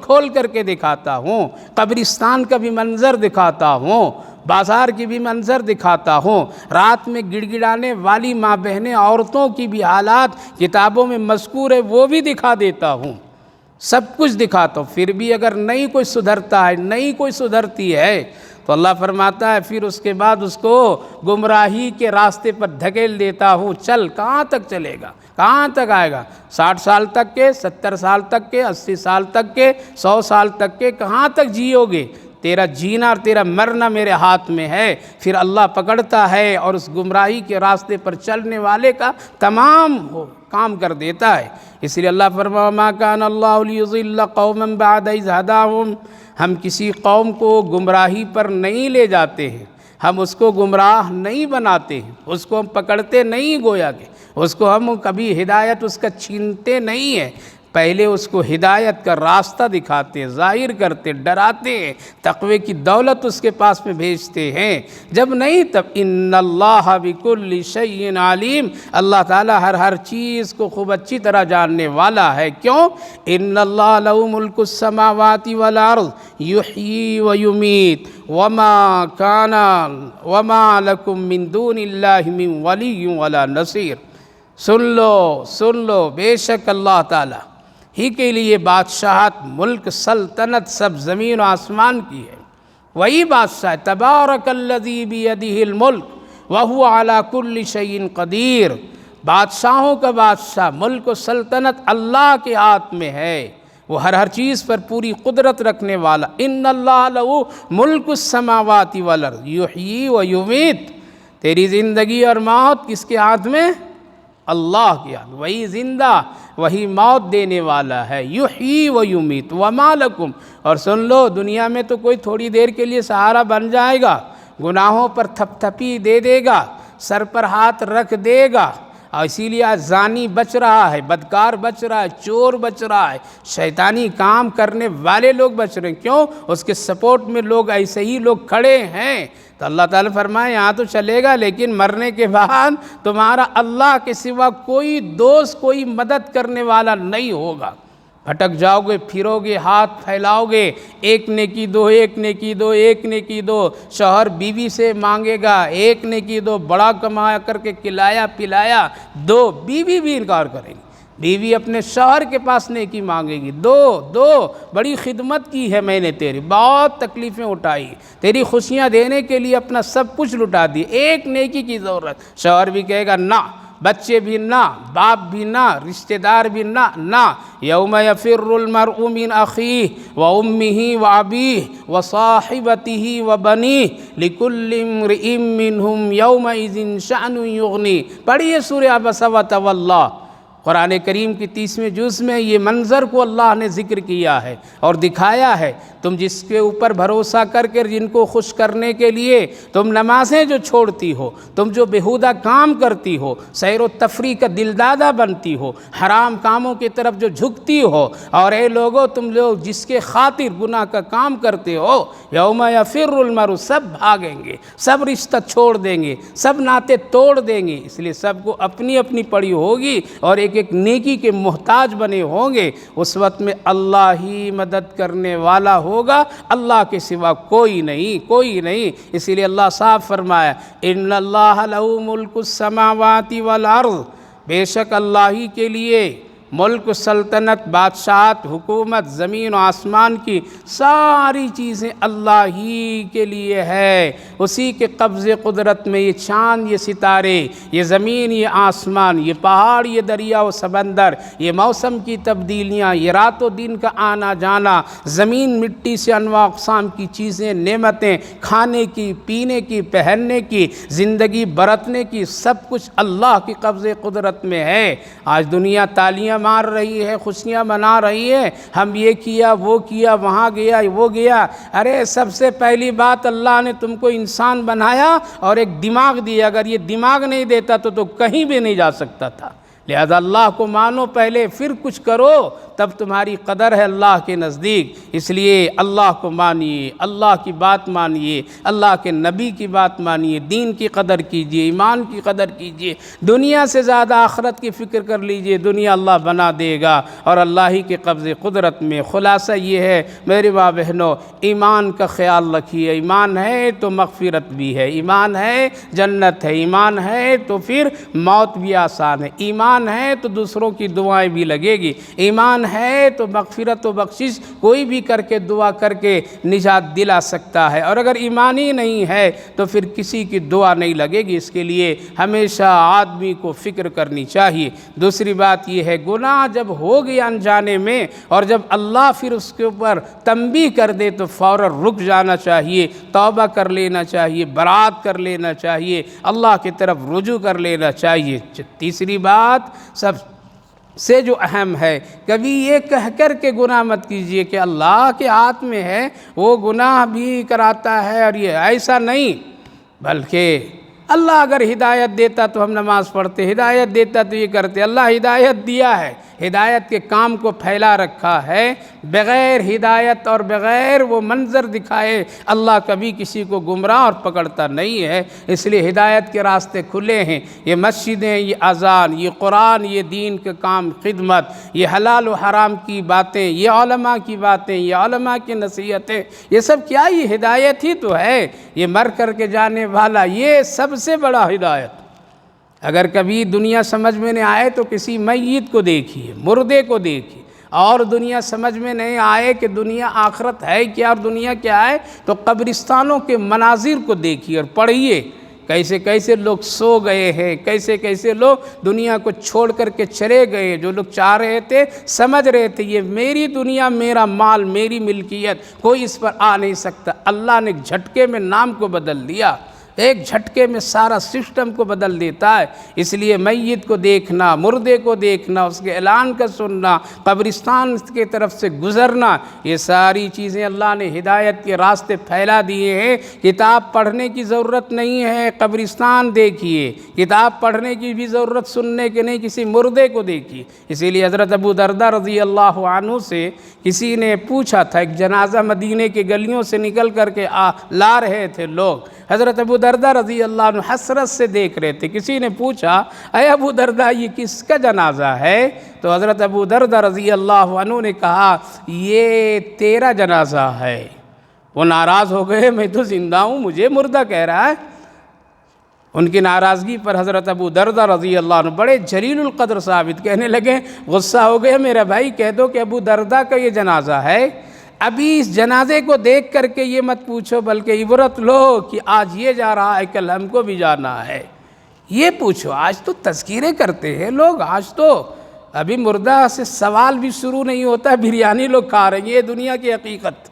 A: کھول کر کے دکھاتا ہوں، قبرستان کا بھی منظر دکھاتا ہوں، بازار کی بھی منظر دکھاتا ہوں، رات میں گڑ گڑانے والی ماں بہنیں عورتوں کی بھی حالات کتابوں میں مذکور ہے وہ بھی دکھا دیتا ہوں، سب کچھ دکھاتا ہوں۔ پھر بھی اگر نہیں کوئی سدھرتا ہے، نہیں کوئی سدھرتی ہے تو اللہ فرماتا ہے پھر اس کے بعد اس کو گمراہی کے راستے پر دھکیل دیتا ہوں، چل کہاں تک چلے گا، کہاں تک آئے گا، 60 سال تک کے، 70 سال تک کے، 80 سال تک کے، 100 سال تک کے، کہاں تک جیو گے، تیرا جینا اور تیرا مرنا میرے ہاتھ میں ہے۔ پھر اللہ پکڑتا ہے اور اس گمراہی کے راستے پر چلنے والے کا تمام کام کر دیتا ہے۔ اس لیے اللہ فرمایا ما کان اللہ لیضل قوما بعد اذ ہداہم، ہم کسی قوم کو گمراہی پر نہیں لے جاتے ہیں، ہم اس کو گمراہ نہیں بناتے ہیں، اس کو ہم پکڑتے نہیں، گویا کہ اس کو ہم کبھی ہدایت اس کا چھینتے نہیں ہیں، پہلے اس کو ہدایت کا راستہ دکھاتے، ظاہر کرتے، ڈراتے ہیں، تقوی کی دولت اس کے پاس میں بھیجتے ہیں، جب نہیں تب ان اللہ بکل شیء علیم، اللہ تعالیٰ ہر چیز کو خوب اچھی طرح جاننے والا ہے۔ کیوں؟ ان اللہ لہ ملک السماوات والارض یحیی ویمیت وما لکم من دون اللہ من ولی ولا نصیر۔ سن لو بے شک اللہ تعالیٰ ہی کے لیے بادشاہت، ملک، سلطنت سب زمین و آسمان کی ہے، وہی بادشاہ ہے۔ تبارک الذی بیدہ الملک وہو علی کل شیء قدیر، بادشاہوں کا بادشاہ، ملک و سلطنت اللہ کے ہاتھ میں ہے، وہ ہر چیز پر پوری قدرت رکھنے والا۔ ان اللہ لہ ملک السماوات والارض یحیی و یمیت، تیری زندگی اور موت کس کے ہاتھ میں؟ اللہ کے ہاتھ، وہی زندہ وہی موت دینے والا ہے۔ یحیی و یمیت وما لکم، اور سن لو دنیا میں تو کوئی تھوڑی دیر کے لیے سہارا بن جائے گا، گناہوں پر تھپ تھپی دے دے گا، سر پر ہاتھ رکھ دے گا، اور اسی لیے زانی بچ رہا ہے، بدکار بچ رہا ہے، چور بچ رہا ہے، شیطانی کام کرنے والے لوگ بچ رہے ہیں۔ کیوں؟ اس کے سپورٹ میں لوگ ایسے ہی لوگ کھڑے ہیں۔ تو اللہ تعالیٰ فرمائے یہاں تو چلے گا، لیکن مرنے کے بعد تمہارا اللہ کے سوا کوئی دوست، کوئی مدد کرنے والا نہیں ہوگا۔ بھٹک جاؤ گے، پھرو گے، ہاتھ پھیلاؤ گے، ایک نیکی دو، ایک نیکی دو، ایک نیکی دو، شوہر بیوی سے مانگے گا، ایک نیکی دو، بڑا کمایا کر کے کھلایا پلایا دو، بیوی بھی انکار کرے گی، بیوی اپنے شوہر کے پاس نیکی مانگے گی، دو بڑی خدمت کی ہے میں نے تیری، بہت تکلیفیں اٹھائی، تیری خوشیاں دینے کے لیے اپنا سب کچھ لٹا دی، ایک نیکی کی ضرورت، شوہر بھی کہے گا نہ، بچے بھی نہ، باپ بھی نہ، رشتہ دار بھی نہ یوم یفر المرء من اخیہ وامہ وابیہ وصاحبتہ وبنیہ لکل امرئ منہم یومئذ شأن یغنیہ۔ پڑھیے سورہ عبس وتولی، قرآن کریم کی 30ویں جز میں یہ منظر کو اللہ نے ذکر کیا ہے اور دکھایا ہے۔ تم جس کے اوپر بھروسہ کر کے جن کو خوش کرنے کے لیے تم نمازیں جو چھوڑتی ہو، تم جو بیہودہ کام کرتی ہو، سیر و تفریح کا دلدادہ بنتی ہو، حرام کاموں کی طرف جو جھکتی ہو، اور اے لوگو تم لوگ جس کے خاطر گناہ کا کام کرتے ہو، یوم یفر المرء، سب بھاگیں گے، سب رشتہ چھوڑ دیں گے، سب ناطے توڑ دیں گے، اس لیے سب کو اپنی اپنی پڑی ہوگی اور ایک ایک نیکی کے محتاج بنے ہوں گے۔ اس وقت میں اللہ ہی مدد کرنے والا ہوگا، اللہ کے سوا کوئی نہیں۔ اسی لیے اللہ صاحب فرمایا ان اللہ لہ ملک السماوات والارض، بے شک اللہ ہی کے لیے ملک، سلطنت، بادشاہت، حکومت، زمین و آسمان کی ساری چیزیں اللہ ہی کے لیے ہے۔ اسی کے قبض قدرت میں یہ چاند، یہ ستارے، یہ زمین، یہ آسمان، یہ پہاڑ، یہ دریا و سمندر، یہ موسم کی تبدیلیاں، یہ رات و دن کا آنا جانا، زمین مٹی سے انواع اقسام کی چیزیں، نعمتیں، کھانے کی، پینے کی، پہننے کی، زندگی برتنے کی، سب کچھ اللہ کی قبض قدرت میں ہے۔ آج دنیا تالیاں مار رہی ہے، خوشیاں منا رہی ہے، ہم یہ کیا، وہ کیا، وہاں گیا، وہ گیا۔ ارے سب سے پہلی بات، اللہ نے تم کو انسان بنایا اور ایک دماغ دیا، اگر یہ دماغ نہیں دیتا تو کہیں بھی نہیں جا سکتا تھا۔ لہذا اللہ کو مانو پہلے، پھر کچھ کرو، تب تمہاری قدر ہے اللہ کے نزدیک۔ اس لیے اللہ کو مانیے، اللہ کی بات مانیے، اللہ کے نبی کی بات مانیے، دین کی قدر کیجیے، ایمان کی قدر کیجیے، دنیا سے زیادہ آخرت کی فکر کر لیجیے، دنیا اللہ بنا دے گا اور اللہ ہی کے قبض قدرت میں۔ خلاصہ یہ ہے میرے ماں بہنوں، ایمان کا خیال رکھیے۔ ایمان ہے تو مغفرت بھی ہے، ایمان ہے جنت ہے، ایمان ہے تو پھر موت بھی آسان ہے، ایمان ہے تو دوسروں کی دعائیں بھی لگے گی، ایمان ہے تو مغفرت و بخشش کوئی بھی کر کے دعا کر کے نجات دلا سکتا ہے، اور اگر ایمان ہی نہیں ہے تو پھر کسی کی دعا نہیں لگے گی۔ اس کے لیے ہمیشہ آدمی کو فکر کرنی چاہیے۔ دوسری بات یہ ہے، گناہ جب ہو گیا انجانے میں اور جب اللہ پھر اس کے اوپر تنبیہ کر دے تو فوراً رک جانا چاہیے، توبہ کر لینا چاہیے، برات کر لینا چاہیے، اللہ کی طرف رجوع کر لینا چاہیے۔ تیسری بات سب سے جو اہم ہے، کبھی یہ کہہ کر کے گناہ مت کیجئے کہ اللہ کے ہاتھ میں ہے، وہ گناہ بھی کراتا ہے، اور یہ ایسا نہیں، بلکہ اللہ اگر ہدایت دیتا تو ہم نماز پڑھتے، ہدایت دیتا تو یہ کرتے۔ اللہ ہدایت دیا ہے، ہدایت کے کام کو پھیلا رکھا ہے، بغیر ہدایت اور بغیر وہ منظر دکھائے اللہ کبھی کسی کو گمراہ اور پکڑتا نہیں ہے۔ اس لیے ہدایت کے راستے کھلے ہیں، یہ مسجدیں، یہ اذان، یہ قرآن، یہ دین کا کام، خدمت، یہ حلال و حرام کی باتیں، یہ علماء کی باتیں، یہ علماء کی نصیحتیں، یہ سب کیا، یہ ہدایت ہی تو ہے۔ یہ مر کر کے جانے والا، یہ سب سے بڑا ہدایت۔ اگر کبھی دنیا سمجھ میں نہیں آئے تو کسی میت کو دیکھیے، مردے کو دیکھیے، اور دنیا سمجھ میں نہیں آئے کہ دنیا آخرت ہے کیا اور دنیا کیا ہے، تو قبرستانوں کے مناظر کو دیکھیے اور پڑھیے، کیسے کیسے لوگ سو گئے ہیں، کیسے کیسے لوگ دنیا کو چھوڑ کر کے چلے گئے۔ جو لوگ چاہ رہے تھے، سمجھ رہے تھے یہ میری دنیا، میرا مال، میری ملکیت، کوئی اس پر آ نہیں سکتا، اللہ نے ایک جھٹکے میں نام کو بدل دیا، ایک جھٹکے میں سارا سسٹم کو بدل دیتا ہے۔ اس لیے میت کو دیکھنا، مردے کو دیکھنا، اس کے اعلان کا سننا، قبرستان کی طرف سے گزرنا، یہ ساری چیزیں اللہ نے ہدایت کے راستے پھیلا دیے ہیں۔ کتاب پڑھنے کی ضرورت نہیں ہے، قبرستان دیکھیے، کتاب پڑھنے کی بھی ضرورت سننے کے نہیں، کسی مردے کو دیکھیے۔ اسی لیے حضرت ابو درداء رضی اللہ عنہ سے کسی نے پوچھا تھا، ایک جنازہ مدینے کی گلیوں سے نکل کر کے لا رہے تھے لوگ، حضرت ابو درداء رضی اللہ عنہ حسرت سے دیکھ رہے تھے۔ کسی نے پوچھا، اے ابو درداء یہ کس کا جنازہ ہے؟ تو حضرت ابو درداء رضی اللہ عنہ نے کہا، یہ تیرا جنازہ ہے۔ وہ ناراض ہو گئے، میں تو زندہ ہوں، مجھے مردہ کہہ رہا ہے۔ ان کی ناراضگی پر حضرت ابو درداء رضی اللہ عنہ بڑے جلیل القدر ثابت، کہنے لگے، غصہ ہو گئے، میرا بھائی کہہ دو کہ ابو درداء کا یہ جنازہ ہے۔ ابھی اس جنازے کو دیکھ کر کے یہ مت پوچھو، بلکہ عبرت لو کہ آج یہ جا رہا ہے، کل ہم کو بھی جانا ہے۔ یہ پوچھو، آج تو تذکیرے کرتے ہیں لوگ، آج تو ابھی مردہ سے سوال بھی شروع نہیں ہوتا ہے، بریانی لوگ کھا رہے ہیں، یہ دنیا کی حقیقت،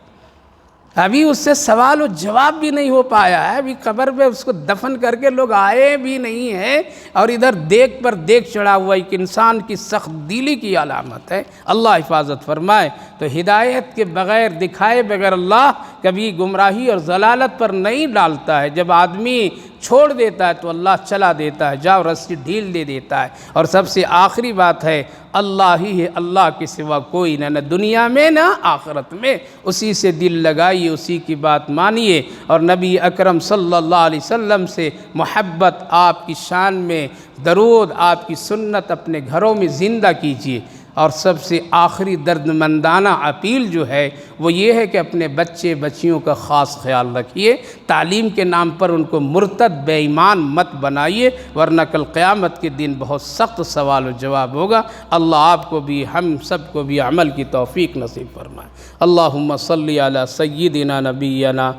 A: ابھی اس سے سوال و جواب بھی نہیں ہو پایا ہے، ابھی قبر پہ اس کو دفن کر کے لوگ آئے بھی نہیں ہیں، اور ادھر دیکھ پر دیکھ چڑھا ہوا ایک انسان کی سخت دلی کی علامت ہے۔ اللہ حفاظت فرمائے۔ تو ہدایت کے بغیر، دکھائے بغیر اللہ کبھی گمراہی اور ضلالت پر نہیں ڈالتا ہے۔ جب آدمی چھوڑ دیتا ہے تو اللہ چلا دیتا ہے، جاؤ رسی ڈھیل دے دیتا ہے۔ اور سب سے آخری بات ہے، اللہ ہی ہے، اللہ کے سوا کوئی نہ دنیا میں نہ آخرت میں، اسی سے دل لگائیے، اسی کی بات مانیے، اور نبی اکرم صلی اللہ علیہ وسلم سے محبت، آپ کی شان میں درود، آپ کی سنت اپنے گھروں میں زندہ کیجیے۔ اور سب سے آخری درد مندانہ اپیل جو ہے وہ یہ ہے کہ اپنے بچے بچیوں کا خاص خیال رکھیے، تعلیم کے نام پر ان کو مرتد بے ایمان مت بنائیے، ورنہ کل قیامت کے دن بہت سخت سوال و جواب ہوگا۔ اللہ آپ کو بھی، ہم سب کو بھی عمل کی توفیق نصیب فرمائے۔ اللہم صلی علی سیدنا نبینا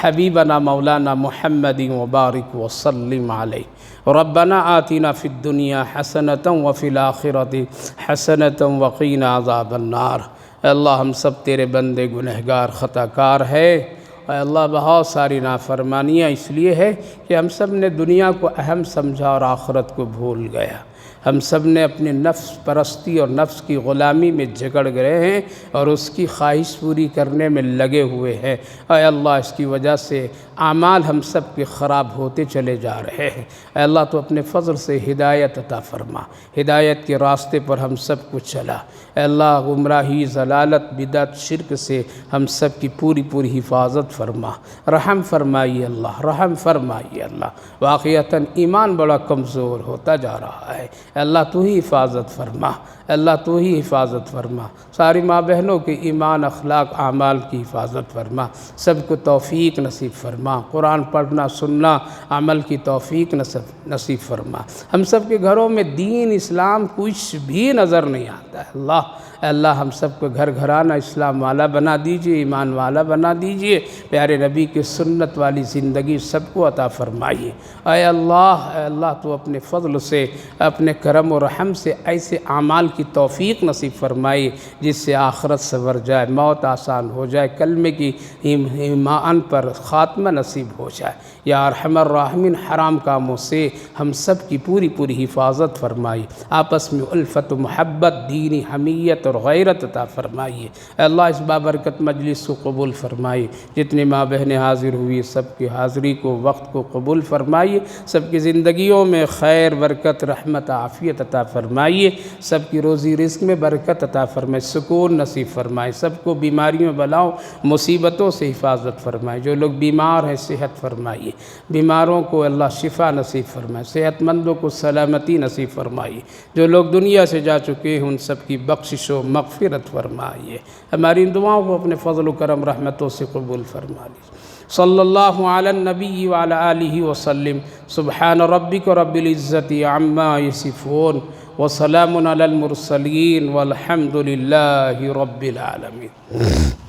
A: حبیبنا مولانا محمد وبارک وسلم علیہ۔ ربنا آتنا فی الدنیا حسنۃ وفی الآخرۃ حسنۃ وقینا عذاب النار۔ اے اللہ ہم سب تیرے بندے گنہگار خطا کار ہے، اے اللہ بہت ساری نافرمانیاں اس لیے ہے کہ ہم سب نے دنیا کو اہم سمجھا اور آخرت کو بھول گیا۔ ہم سب نے اپنے نفس پرستی اور نفس کی غلامی میں جکڑ گئے ہیں اور اس کی خواہش پوری کرنے میں لگے ہوئے ہیں۔ اے اللہ اس کی وجہ سے اعمال ہم سب کے خراب ہوتے چلے جا رہے ہیں۔ اے اللہ تو اپنے فضل سے ہدایت عطا فرما، ہدایت کے راستے پر ہم سب کو چلا۔ اے اللہ گمراہی، ضلالت، بدعت، شرک سے ہم سب کی پوری پوری حفاظت فرما، رحم فرمائیے اللہ، رحم فرمائیے اللہ۔ واقعتاً ایمان بڑا کمزور ہوتا جا رہا ہے، اے اللہ تو ہی حفاظت فرما، اے اللہ تو ہی حفاظت فرما۔ ساری ماں بہنوں کے ایمان، اخلاق، اعمال کی حفاظت فرما، سب کو توفیق نصیب فرما، قرآن پڑھنا سننا عمل کی توفیق نصیب فرما۔ ہم سب کے گھروں میں دین اسلام کچھ بھی نظر نہیں آتا ہے اللہ، اے اللہ ہم سب کو گھر گھرانہ اسلام والا بنا دیجئے، ایمان والا بنا دیجئے، پیارے نبی کے سنت والی زندگی سب کو عطا فرمائیے۔ اے اللہ تو اپنے فضل سے، اپنے کرم و رحم سے ایسے اعمال کی توفیق نصیب فرمائیے جس سے آخرت سنور جائے، موت آسان ہو جائے، کلمے کی ایمان پر خاتمہ نصیب ہو جائے۔ یا ارحم الراحمین، حرام کاموں سے ہم سب کی پوری پوری حفاظت فرمائی، آپس میں الفت و محبت، دینی حمیت اور غیرت عطا فرمائیے۔ اے اللہ اس بابرکت مجلس کو قبول فرمائیے، جتنے ماں بہنیں حاضر ہوئی سب کی حاضری کو، وقت کو قبول فرمائیے، سب کی زندگیوں میں خیر، برکت، رحمت، عافیت عطا فرمائیے، سب کی روزی رزق میں برکت عطا فرمائے، سکون نصیب فرمائے، سب کو بیماریوں، بلاؤں، مصیبتوں سے حفاظت فرمائے۔ جو لوگ بیمار ہیں صحت فرمائیے، بیماروں کو اللہ شفا نصیب فرمائے، صحت مندوں کو سلامتی نصیب فرمائیے، جو لوگ دنیا سے جا چکے ہیں ان سب کی بخشش و مغفرت فرمائیے۔ ہماری ان دعاؤں کو اپنے فضل و کرم رحمتوں سے قبول فرما لیجیے۔ صلی اللہ علی النبی وعلی آلہ وسلم۔ سبحان ربک رب العزت عما یصفون وسلام علی المرسلین والحمد للہ رب العالمین۔